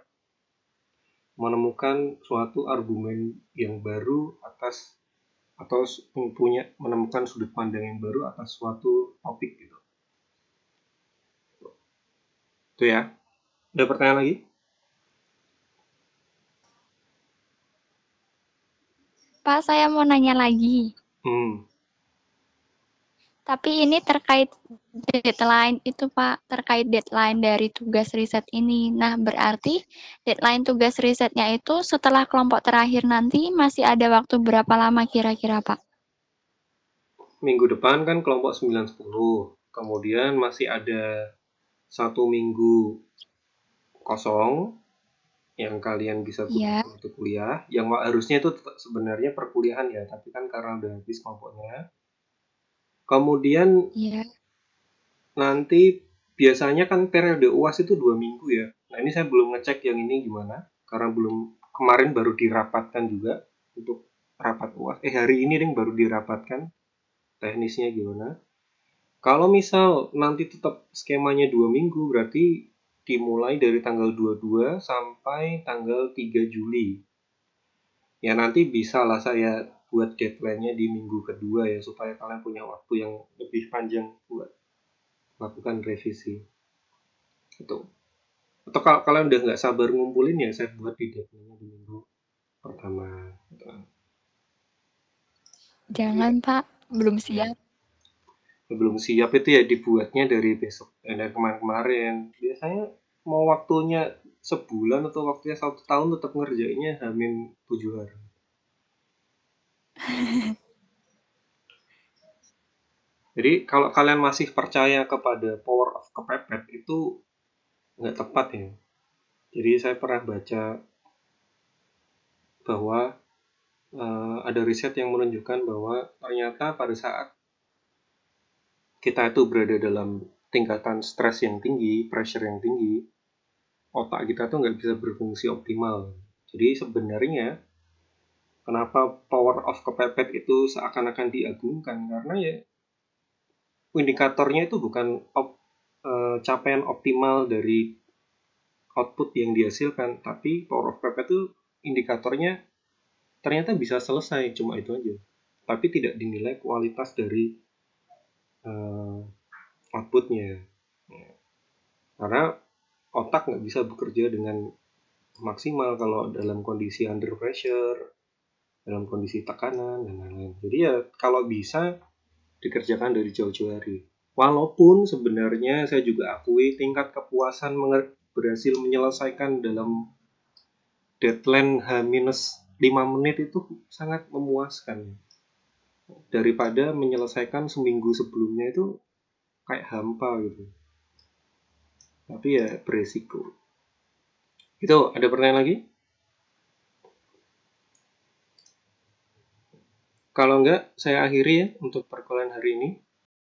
menemukan suatu argumen yang baru atas atau menemukan sudut pandang yang baru atas suatu topik gitu. Itu ya. Ada pertanyaan lagi? Pak, saya mau nanya lagi. Tapi ini terkait deadline itu, Pak. Terkait deadline dari tugas riset ini. Nah, berarti deadline tugas risetnya itu setelah kelompok terakhir nanti masih ada waktu berapa lama kira-kira, Pak? Minggu depan kan kelompok 9-10. Kemudian masih ada 1 minggu kosong yang kalian bisa gunakan untuk kuliah. Yang harusnya itu sebenarnya perkuliahan ya, tapi kan karena udah habis kelompoknya. Kemudian nanti biasanya kan periode UAS itu 2 minggu ya. Nah, ini saya belum ngecek yang ini gimana, karena kemarin baru dirapatkan juga untuk rapat UAS. Hari ini baru dirapatkan teknisnya gimana. Kalau misal nanti tetap skemanya 2 minggu, berarti dimulai dari tanggal 22 sampai tanggal 3 Juli. Ya nanti bisa lah saya buat deadline-nya di minggu kedua ya, supaya kalian punya waktu yang lebih panjang buat lakukan revisi. Itu. Atau kalau kalian udah nggak sabar ngumpulin ya, saya buat di deadline-nya di minggu pertama. Gitu. Jangan Pak, belum siap. Belum siap itu ya dibuatnya dari besok, dari kemarin-kemarin. Biasanya mau waktunya sebulan atau waktunya 1 tahun tetap ngerjainnya hamin 7 hari. Jadi kalau kalian masih percaya kepada power of kepepet itu nggak tepat ya. Jadi saya pernah baca bahwa ada riset yang menunjukkan bahwa ternyata pada saat kita itu berada dalam tingkatan stres yang tinggi, pressure yang tinggi, otak kita tuh nggak bisa berfungsi optimal. Jadi sebenarnya kenapa power of kepepet itu seakan-akan diagungkan, karena ya indikatornya itu bukan capaian optimal dari output yang dihasilkan, tapi power of kepepet itu indikatornya ternyata bisa selesai, cuma itu aja. Tapi tidak dinilai kualitas dari outputnya. Karena otak nggak bisa bekerja dengan maksimal kalau dalam kondisi under pressure, dalam kondisi tekanan, dan lain-lain. Jadi ya kalau bisa dikerjakan dari jauh-jauh hari. Walaupun sebenarnya saya juga akui tingkat kepuasan berhasil menyelesaikan dalam deadline H-5 menit itu sangat memuaskan. Daripada menyelesaikan seminggu sebelumnya itu kayak hampa gitu. Tapi ya beresiko. Itu ada pertanyaan lagi? Kalau enggak, saya akhiri ya untuk perkuliahan hari ini.